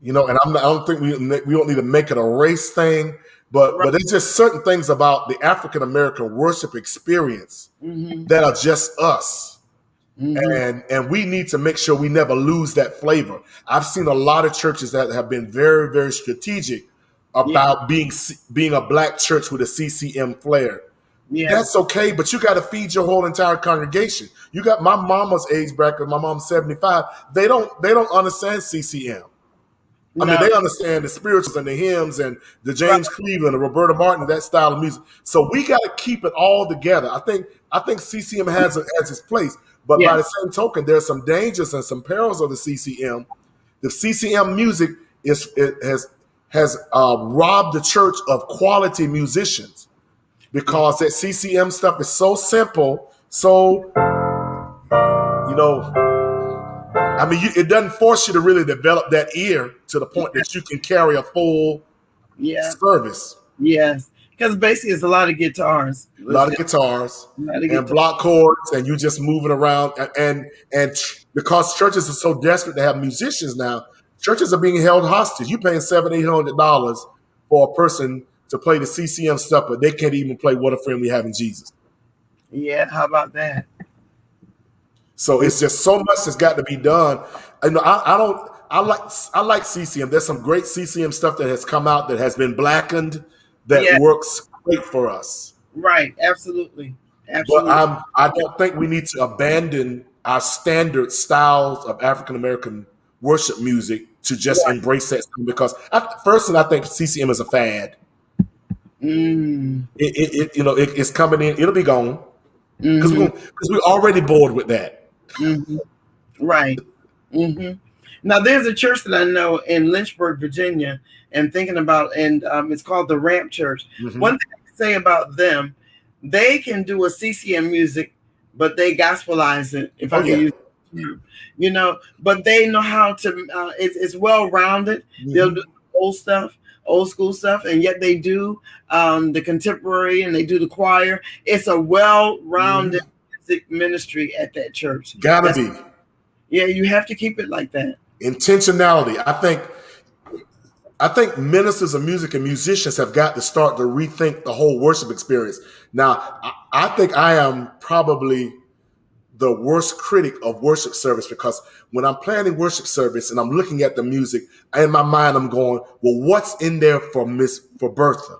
And I don't think we don't need to make it a race thing, but there's just certain things about the African American worship experience that are just us, and we need to make sure we never lose that flavor. I've seen a lot of churches that have been very, very strategic Yeah. about being a black church with a CCM flair. Yeah. That's okay, but you got to feed your whole entire congregation. You got my mama's age bracket. My mom's 75. They don't understand CCM. I mean, No. they understand the spirituals and the hymns and the Right. James Cleveland, the Roberta Martin, that style of music. So we got to keep it all together. I think CCM has its place, but by Yeah. the same token, there's some dangers and some perils of the CCM. The CCM music has robbed the church of quality musicians Yeah. because that CCM stuff is so simple, so you know. I mean, it doesn't force you to really develop that ear to the point that you can carry a full Yeah. service. Yes. Because basically, it's a lot of guitars. A lot of guitars A lot of and guitars. block chords, and you just moving around. And because churches are so desperate to have musicians now, churches are being held hostage. You paying $700-800 for a person to play the CCM stuff, but they can't even play "What a Friend We Have in Jesus." Yeah. How about that? So it's just so much that's got to be done. I don't. I like CCM. There's some great CCM stuff that has come out that has been blackened that Yeah. works great for us. Right. Absolutely. But Absolutely. I don't think we need to abandon our standard styles of African American worship music to just Right. embrace that because first, I think CCM is a fad. Mm. It's coming in. It'll be gone Mm-hmm. because we're already bored with that. Mm-hmm. Right. Mm-hmm. Now, there's a church that I know in Lynchburg, Virginia, and thinking about, and it's called the Ramp Church. Hmm. One thing I can say about them, they can do a CCM music, but they gospelize it, if Oh I can yeah. use the term, but they know how to, it's well rounded. They'll do Hmm. old stuff, old school stuff, and yet they do the contemporary and they do the choir. It's a well Hmm. rounded music ministry at that church. Gotta That's, be yeah, you have to keep it like that. intentionality. I think ministers of music and musicians have got to start to rethink the whole worship experience. Now, I think I am probably the worst critic of worship service because when I'm planning worship service and I'm looking at the music, in my mind I'm going, well, what's in there for Bertha?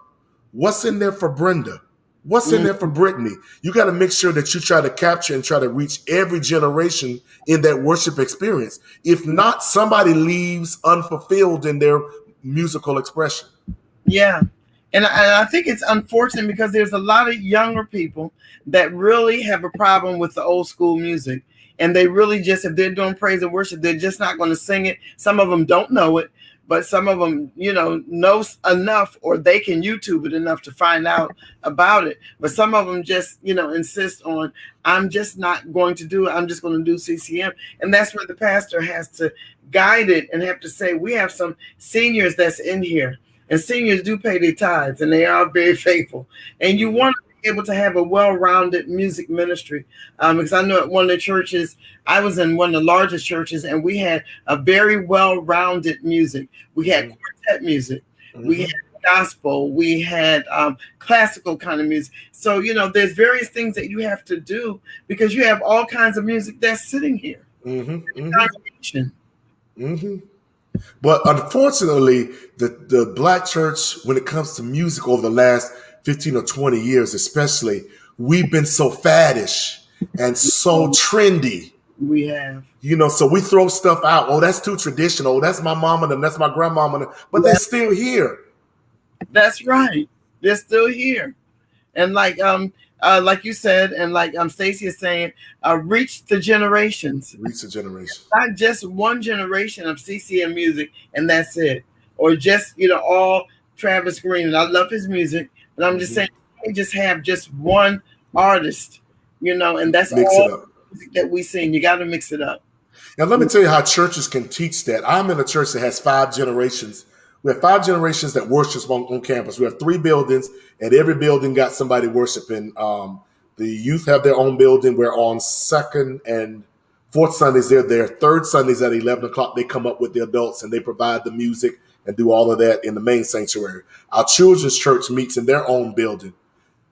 What's in there for Brenda? What's in Mm, there for Brittany? You got to make sure that you try to capture and try to reach every generation in that worship experience. If not, somebody leaves unfulfilled in their musical expression. yeah. And I think it's unfortunate because there's a lot of younger people that really have a problem with the old school music. And they really just, if they're doing praise and worship, they're just not going to sing it. Some of them don't know it, but some of them, knows enough or they can YouTube it enough to find out about it. But some of them just, insist on, I'm just not going to do it. I'm just going to do CCM. And that's where the pastor has to guide it and have to say, we have some seniors that's in here, and seniors do pay their tithes, and they are very faithful. And you Mhm. want to be able to have a well-rounded music ministry. Because I know at one of the churches, I was in one of the largest churches, and we had a very well-rounded music. We had Mhm. quartet music. We had Mhm. gospel. We had classical kind of music. So, there's various things that you have to do because you have all kinds of music that's sitting here Mhm. in the Mhm. congregation. Mhm. But unfortunately, the black church, when it comes to music over the last 15 or 20 years, especially, we've been so faddish and so trendy. We have. So we throw stuff out. Oh, that's too traditional. That's my mama and them. That's my grandmama. And them. But they're Yeah, still here. that's right. They're still here. And like you said, and like Stacy is saying, reach the generations, Reach a generation. not just one generation of CCM music and that's it, or just all Travis Green. And I love his music, but I'm just Mhm. saying, you can't just have just one artist, and that's Mix it all up. music that we sing. You got to mix it up. And let me tell you how churches can teach that. I'm in a church that has 5 generations. We have 5 generations that worship on campus. We have 3 buildings, and every building got somebody worshiping. The youth have their own building. We're on second and fourth Sundays. They're there. Third Sundays at 11 o'clock, they come up with the adults and they provide the music and do all of that in the main sanctuary. Our children's church meets in their own building.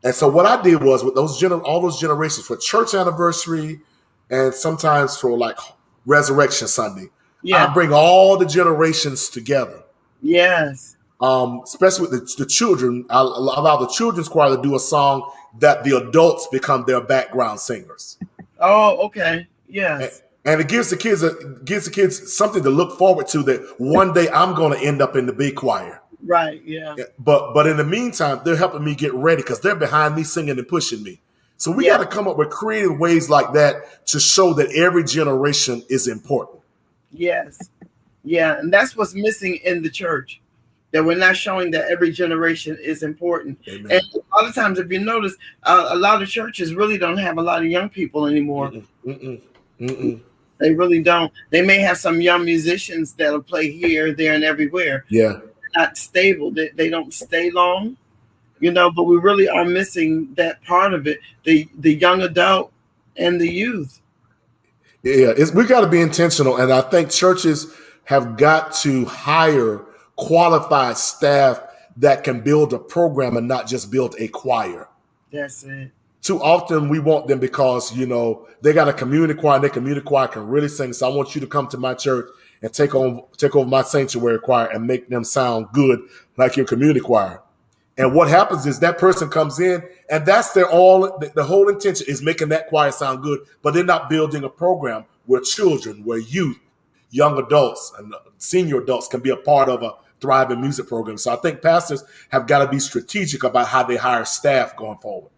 And so what I did was with all those generations for church anniversary and sometimes for like Resurrection Sunday, I Yeah. bring all the generations together. Yes. especially with the children. I allow the children's choir to do a song that the adults become their background singers. Oh, okay. And, Yes. and it gives the kids something to look forward to, that one day I'm going to end up in the big choir. Right. Yeah. But in the meantime, they're helping me get ready because they're behind me singing and pushing me. So we Yeah. got to come up with creative ways like that to show that every generation is important. Yes. Yeah. And that's what's missing in the church. That we're not showing that every generation is important. Amen. And a lot of times, if you notice, a lot of churches really don't have a lot of young people anymore. They really don't. They may have some young musicians that'll play here, there, and everywhere. Yeah. Not stable. They don't stay long, but we really are missing that part of it. The young adult and the youth. Yeah, we got to be intentional. And I think churches have got to hire qualified staff that can build a program and not just build a choir. That's it. Too often we want them because, they got a community choir and their community choir can really sing. So I want you to come to my church and take over my sanctuary choir and make them sound good like your community choir. And what happens is that person comes in and that's the whole intention is making that choir sound good, but they're not building a program where children, where youth, young adults, and senior adults can be a part of a thriving music program. So I think pastors have got to be strategic about how they hire staff going forward.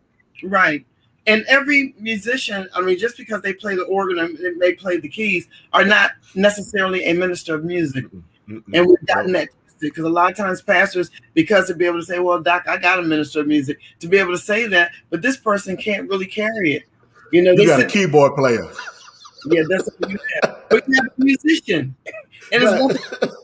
Right. And every musician, just because they play the organ and they play the keys, are not necessarily a minister of music. And we've gotten that because a lot of times pastors, because to be able to say, well, Doc, I got a minister of music, to be able to say that, but this person can't really carry it. You got a keyboard player. Yeah, that's what you have. But you have a musician. And it's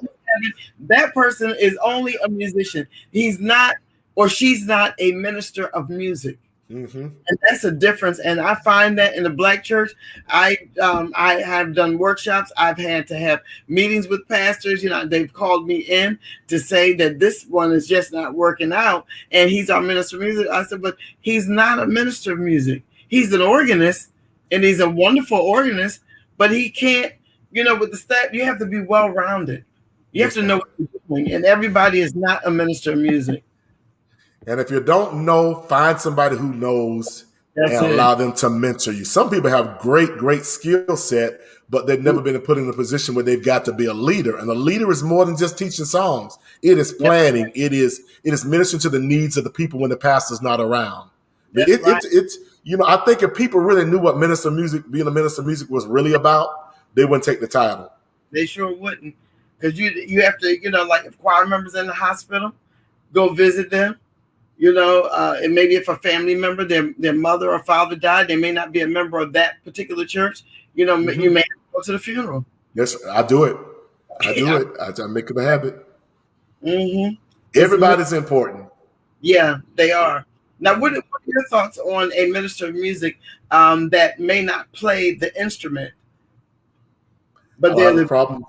that person is only a musician. He's not, or she's not a minister of music. And that's a difference. And I find that in the Black church, I have done workshops. I've had to have meetings with pastors. They've called me in to say that this one is just not working out. And he's our minister of music. I said, but he's not a minister of music. He's an organist, and he's a wonderful organist, but he can't, with the staff, you have to be well-rounded. You have to know what you're doing. And everybody is not a minister of music. And if you don't know, find somebody who knows and allow them to mentor you. Some people have great skill set, but they've never been put in a position where they've got to be a leader. And a leader is more than just teaching songs. It is planning. It is ministering to the needs of the people when the pastor's not around. It's I think if people really knew what being a minister of music was really about, they wouldn't take the title. They sure wouldn't. Because you have to, like if choir members in the hospital, go visit them. And maybe if a family member, their mother or father died, they may not be a member of that particular church. You may have to go to the funeral. Yes, I do it. I make it a habit. Everybody's important. Yeah, they are. Now, what are your thoughts on a minister of music that may not play the instrument? But they're the problem.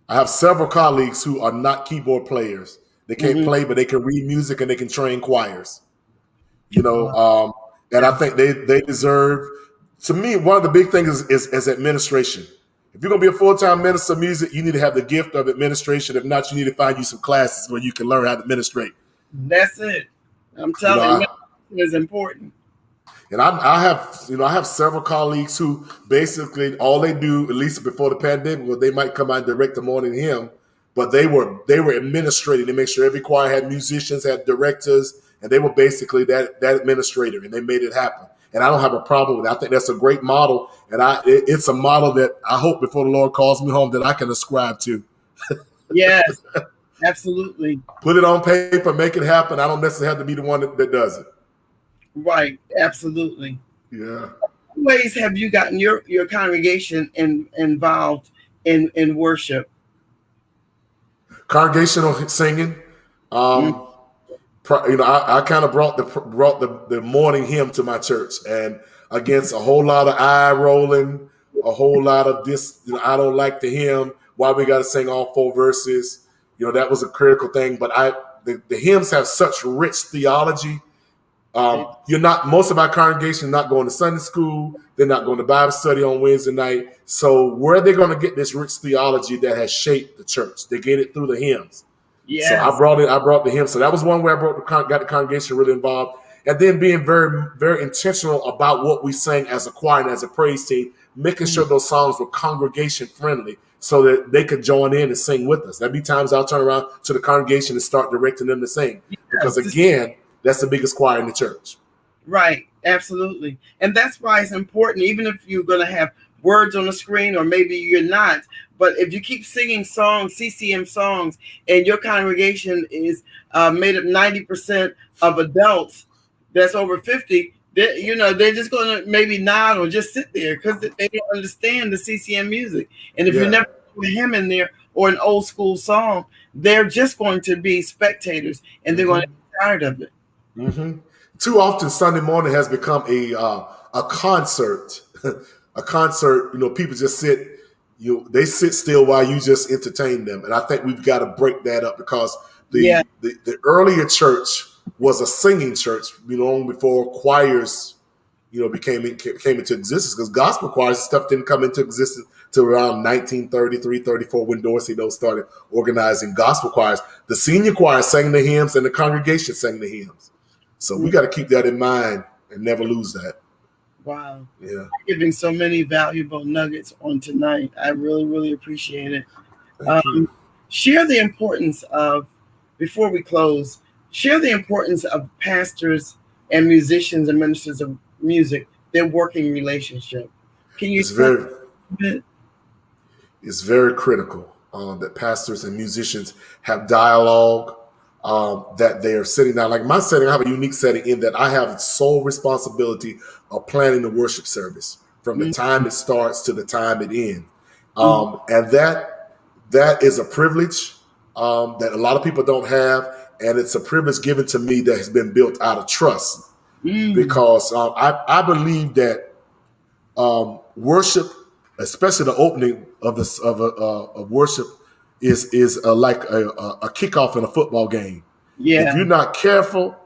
I have several colleagues who are not keyboard players. They can't play, but they can read music and they can train choirs. And I think they deserve. To me, one of the big things is administration. If you're going to be a full-time minister of music, you need to have the gift of administration. If not, you need to find you some classes where you can learn how to administrate. That's it. I'm telling you, it's important. And I have several colleagues who basically all they do, at least before the pandemic, was they might come out and direct the morning hymn, but they were administrating to make sure every choir had musicians, had directors, and they were basically that administrator, and they made it happen. And I don't have a problem with it. I think that's a great model, and it's a model that I hope before the Lord calls me home that I can ascribe to. Yes, absolutely. Put it on paper, make it happen. I don't necessarily have to be the one that does it. Right, absolutely. Yeah. What ways have you gotten your congregation involved in worship? Congregational singing. I kind of brought the morning hymn to my church, and against a whole lot of eye rolling, a whole lot of this. I don't like the hymn. Why we got to sing all 4 verses? That was a critical thing. But the hymns have such rich theology. Most of our congregation is not going to Sunday school. They're not going to Bible study on Wednesday night. So where are they going to get this rich theology that has shaped the church? They get it through the hymns. So I Yes. brought the hymn. So that was one way I got the congregation really involved. And then being very, very intentional about what we sang as a choir and as a praise team, making sure those songs were congregation friendly so that they could join in and sing with us. There'd be times I'll turn around to the congregation and start directing them to sing. Because Yes. again, that's the biggest choir in the church. Right, absolutely. And that's why it's important, even if you're going to have words on the screen or maybe you're not, but if you keep singing songs, CCM songs, and your congregation is made up 90% of adults that's over 50, they're just going to maybe nod or just sit there because they don't understand the CCM music. And if you Yeah. never put a hymn in there or an old school song, they're just going to be spectators and they're going to be tired of it. Mm-hmm. Too often, Sunday morning has become a concert. A concert. People just sit. They sit still while you just entertain them, and I think we've got to break that up because Yeah, the earlier church was a singing church. Long before choirs, came into existence, because gospel choirs and stuff didn't come into existence till around 1933, 34, when Dorsey started organizing gospel choirs. The senior choir sang the hymns, and the congregation sang the hymns. So we got to keep that in mind and never lose that. wow. Yeah. Giving so many valuable nuggets on tonight. I really, really appreciate it. Thank Um, you. share the importance of, before we close, share the importance of pastors and musicians and ministers of music, their working relationship. Can you It's explain very a bit? it's very critical that pastors and musicians have dialogue, that they are sitting down. Like my setting, I have a unique setting in that I have sole responsibility of planning the worship service from the time it starts to the time it ends. Mm, And that is a privilege that a lot of people don't have. And it's a privilege given to me that has been built out of trust, mm, because I believe that worship, especially the opening of this of worship, is like a kickoff in a football game. If yeah. you're not careful,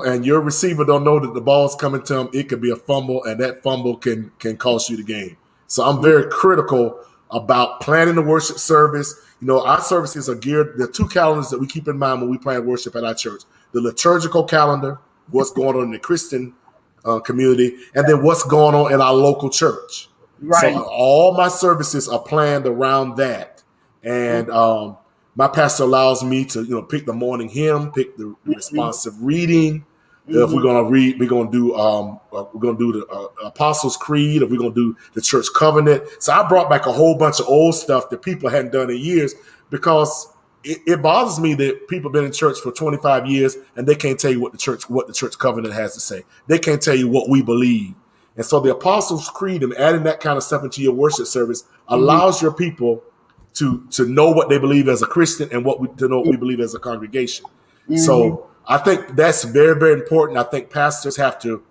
and your receiver don't know that the ball's coming to him, it could be a fumble, and that fumble can cost you the game. So I'm Mm, very critical about planning the worship service. Our services are geared. There are two calendars that we keep in mind when we plan worship at our church: the liturgical calendar, what's going on in the Christian community, and then what's going on in our local church. So right. all my services are planned around that, and my pastor allows me to pick the morning hymn, pick the Mm-hmm, responsive reading. If we're mm-hmm, gonna read, we're gonna do the Apostles' Creed, or we're gonna do the Church Covenant. So I brought back a whole bunch of old stuff that people hadn't done in years, because it bothers me that people have been in church for 25 years and they can't tell you what the church covenant has to say. They can't tell you what we believe. And so the Apostles' Creed and adding that kind of stuff into your worship service mm-hmm, allows your people to know what they believe as a Christian, and to know what we believe as a congregation. mm-hmm, So I think that's very, very important. I think pastors have to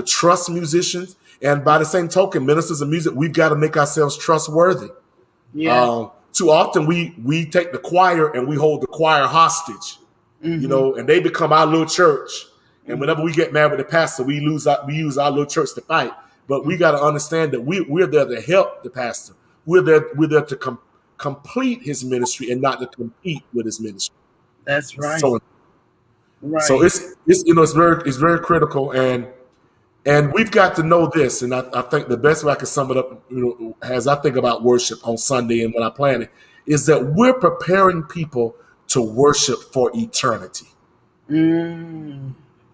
trust musicians, and by the same token, ministers of music, we've got to make ourselves trustworthy. yeah. Too often we take the choir and we hold the choir hostage, Mm-hmm, and they become our little church. And mm-hmm, whenever we get mad with the pastor, we use our little church to fight. But we got to understand that we're there to help the pastor. We're there to complete his ministry and not to compete with his ministry. that's right. So so Right. it's very critical, and we've got to know this. And I think the best way I can sum it up, as I think about worship on Sunday and when I plan it, is that we're preparing people to worship for eternity. Mm,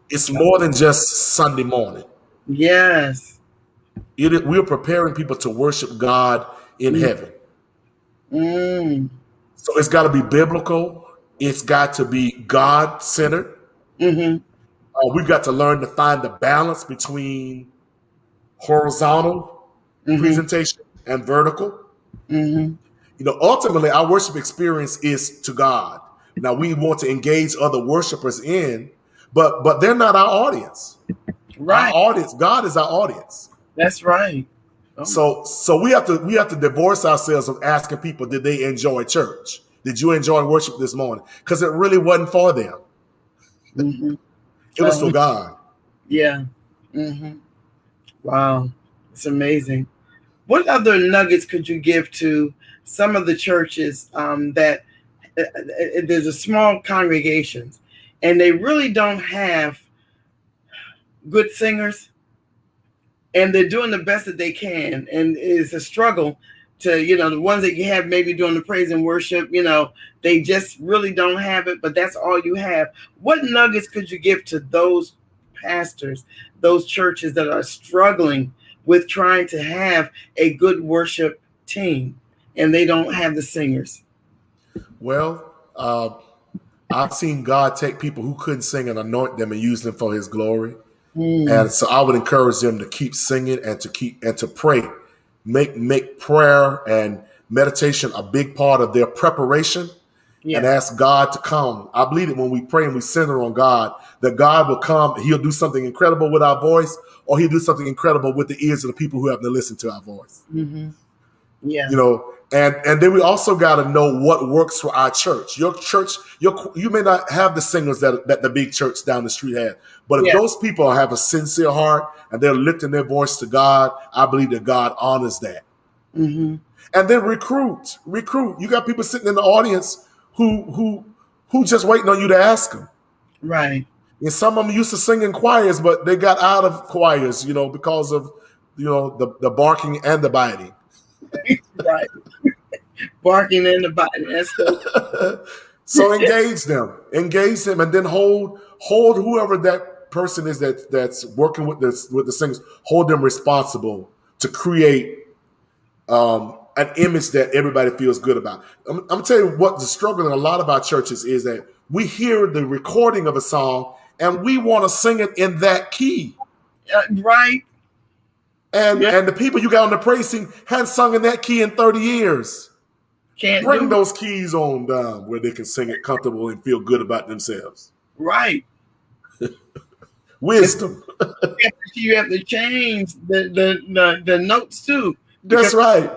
It's more than just Sunday morning. yes. We're preparing people to worship God in Mm, heaven. mm, So it's got to be biblical. It's got to be God centered. mm-hmm, We've got to learn to find the balance between horizontal mm-hmm, presentation and vertical. mm-hmm. Ultimately, our worship experience is to God. Now, we want to engage other worshipers in, but they're not our audience. Our Right. audience, God is our audience. That's right. Oh my. So we have to divorce ourselves of asking people, did they enjoy church? Did you enjoy worship this morning? Because it really wasn't for them. Mm-hmm. It was for God. Yeah. Mm-hmm. Wow. It's amazing. What other nuggets could you give to some of the churches that there's a small congregations, and they really don't have good singers, and they're doing the best that they can, and it's a struggle to, the ones that you have maybe doing the praise and worship, they just really don't have it, but that's all you have. What nuggets could you give to those pastors, those churches that are struggling with trying to have a good worship team and they don't have the singers? Well, I've seen God take people who couldn't sing and anoint them and use them for His glory. And so I would encourage them to keep singing and to pray. Make prayer and meditation a big part of their preparation, and ask God to come. I believe that when we pray and we center on God, that God will come. He'll do something incredible with our voice, or He'll do something incredible with the ears of the people who have to listen to our voice. Mm-hmm. Yeah. And then we also got to know what works for our church. Your church, you may not have the singers that the big church down the street had, but if those people have a sincere heart and they're lifting their voice to God, I believe that God honors that. Mm-hmm. And then recruit. You got people sitting in the audience who just waiting on you to ask them. Right. And some of them used to sing in choirs, but they got out of choirs, because of the barking and the biting. Right. Barking and the biting. That's so engage them, and then hold whoever that person is that's working with the singers. Hold them responsible to create an image that everybody feels good about. I'm gonna tell you what the struggle in a lot of our churches is, that we hear the recording of a song and we want to sing it in that key. Right. And the people you got on the praise team hadn't sung in that key in 30 years. Can't bring those keys on down where they can sing it comfortable and feel good about themselves. Right. Wisdom. You have to change the notes too. That's right.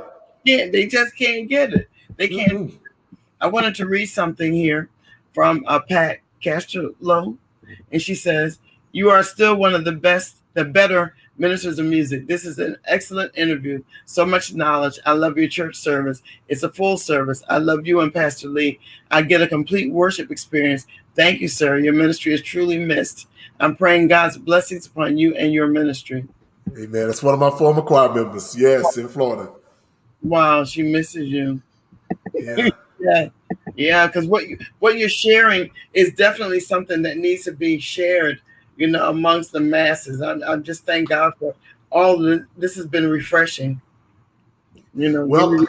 Yeah, they just can't get it. They can't. Mm-hmm. I wanted to read something here from Pat Castrolow, and she says, "You are still one of the better ministers of music. This is an excellent interview. So much knowledge. I love your church service. It's a full service. I love you and Pastor Lee. I get a complete worship experience. Thank you, sir. Your ministry is truly missed. I'm praying God's blessings upon you and your ministry." Amen. That's one of my former choir members. Yes, in Florida. Wow, she misses you. Yeah. Yeah. Because what you're sharing is definitely something that needs to be shared, amongst the masses. I just thank God for all this has been refreshing. Well,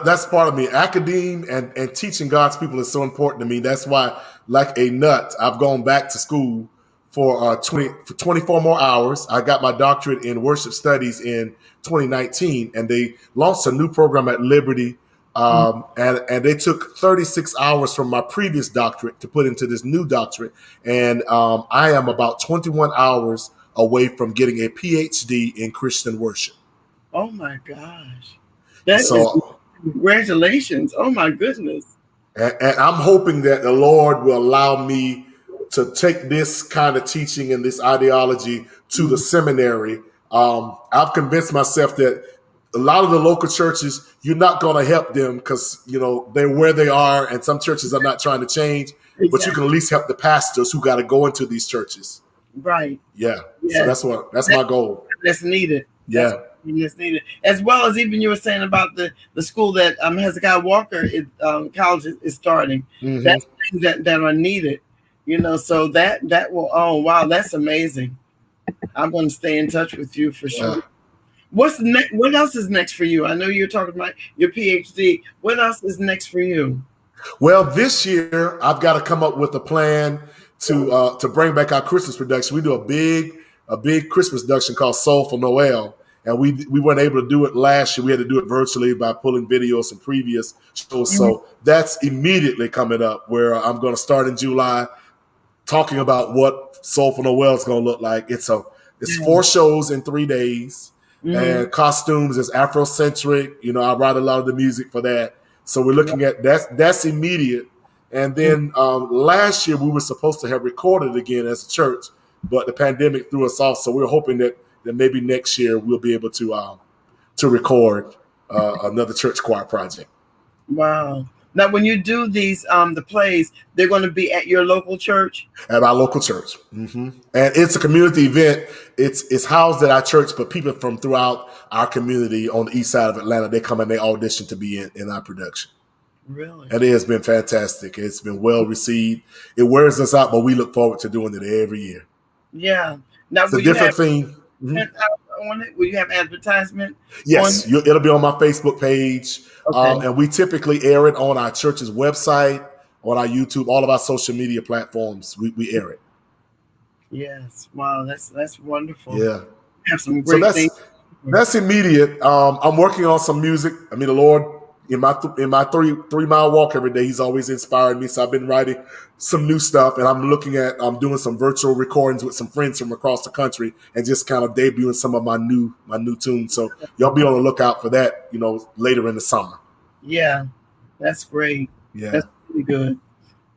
that's part of me. Academia and teaching God's people is so important to me. That's why, like a nut, I've gone back to school for 24 more hours. I got my doctorate in worship studies in 2019, and they launched a new program at Liberty. And they took 36 hours from my previous doctorate to put into this new doctorate. And I am about 21 hours away from getting a PhD in Christian worship. Oh my gosh. Congratulations. Oh my goodness. And I'm hoping that the Lord will allow me to take this kind of teaching and this ideology to the seminary. I've convinced myself that a lot of the local churches, you're not going to help them because, they're where they are, and some churches are not trying to change, exactly. But you can at least help the pastors who got to go into these churches. Right. Yeah. So that's my goal. That's needed. Yeah. That's needed. As well as even you were saying about the school that Hezekiah Walker College is starting. Mm-hmm. That's things that are needed, so that will, oh, wow, that's amazing. I'm going to stay in touch with you for sure. What's next? What else is next for you? I know you're talking about your PhD. What else is next for you? Well, this year I've got to come up with a plan to bring back our Christmas production. We do a big Christmas production called Soul for Noel, and we weren't able to do it last year. We had to do it virtually by pulling videos from previous shows. Mm-hmm. So that's immediately coming up, where I'm going to start in July talking about what Soul for Noel is going to look like. It's 4 shows in 3 days. Mm-hmm. And costumes is Afrocentric. I write a lot of the music for that. So we're looking at that's immediate. And then last year we were supposed to have recorded again as a church, but the pandemic threw us off. So we're hoping that maybe next year we'll be able to record another church choir project. Wow. Now, when you do these the plays, they're going to be at your local church. At our local church, and it's a community event. It's housed at our church, but people from throughout our community on the east side of Atlanta, they come and they audition to be in our production. Really? And it has been fantastic. It's been well received. It wears us out, but we look forward to doing it every year. Yeah. Now, it's a different thing. On it? Will you have advertisement? Yes, it'll be on my Facebook page. Okay. And we typically air it on our church's website, on our YouTube, all of our social media platforms. We air it. Yes. Wow, that's wonderful. Yeah. We have some great things. That's immediate. I'm working on some music. I mean, the Lord, in my 3-mile walk every day, He's always inspired me. So I've been writing some new stuff, and I'm doing some virtual recordings with some friends from across the country, and just kind of debuting some of my new tunes. So y'all be on the lookout for that, later in the summer. Yeah, that's great. Yeah, that's really good.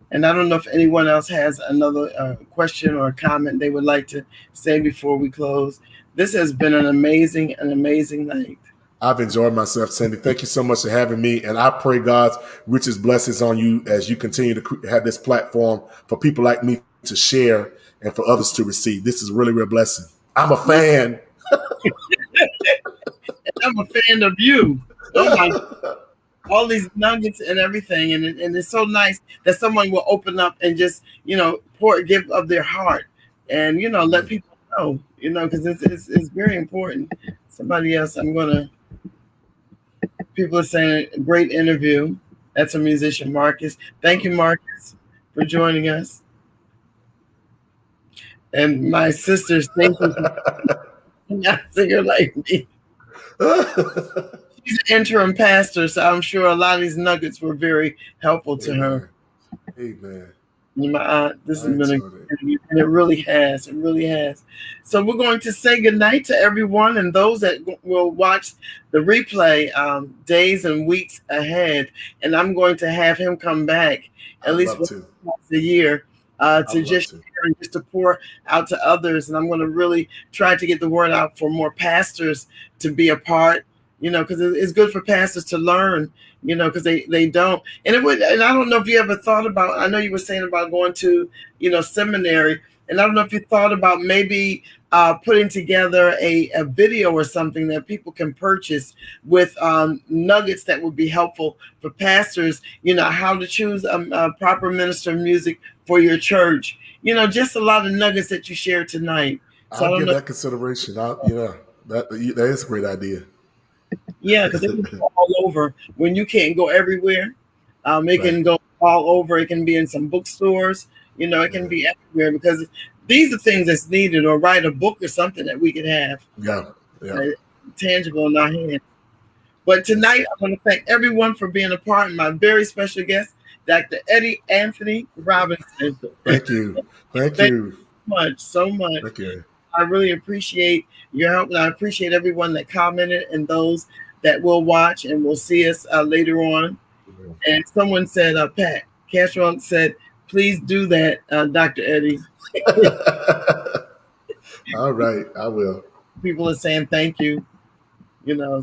And I don't know if anyone else has another question or a comment they would like to say before we close. This has been an amazing night. I've enjoyed myself, Cindy. Thank you so much for having me. And I pray God's richest blessings on you as you continue to have this platform for people like me to share and for others to receive. This is really, real blessing. I'm a fan. I'm a fan of you. Oh my, all these nuggets and everything. And it's so nice that someone will open up and just, give of their heart and, let people know, because it's very important. Somebody else, people are saying great interview. That's a musician, Marcus. Thank you, Marcus, for joining us. And my sister's thinking, not singer like me. She's an interim pastor, so I'm sure a lot of these nuggets were very helpful to her. Amen. My aunt, this has been and it really has. It really has. So we're going to say goodnight to everyone and those that will watch the replay days and weeks ahead. And I'm going to have him come back at least once a year to just to pour out to others. And I'm going to really try to get the word out for more pastors to be a part. Because it's good for pastors to learn, because they don't. And and I don't know if you ever thought about, I know you were saying about going to, seminary. And I don't know if you thought about maybe putting together a video or something that people can purchase with nuggets that would be helpful for pastors, how to choose a proper minister of music for your church. Just a lot of nuggets that you shared tonight. So I'll give that consideration. That is a great idea. Yeah, because it can go all over. When you can't go everywhere, it can go all over. It can be in some bookstores. It can be everywhere because these are things that's needed. Or write a book or something that we could have. Yeah. Tangible in our hands. But tonight, I want to thank everyone for being a part. And my very special guest, Dr. Eddie Anthony Robinson. Thank you. Thank you so much. Thank you. I really appreciate your help, and I appreciate everyone that commented and those that will watch and will see us later on. And someone said, Pat Castro said, please do that, Dr. Eddie. All right, I will. People are saying thank you,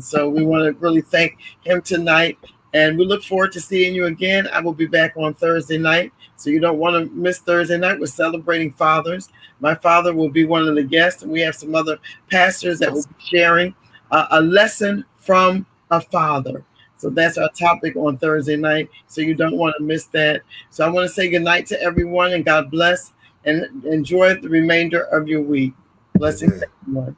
so we want to really thank him tonight. And we look forward to seeing you again. I will be back on Thursday night, so you don't want to miss Thursday night. We're celebrating fathers. My father will be one of the guests, and we have some other pastors that will be sharing a lesson from a father. So that's our topic on Thursday night, so you don't want to miss that. So I want to say goodnight to everyone, and God bless, and enjoy the remainder of your week. Blessings, everyone.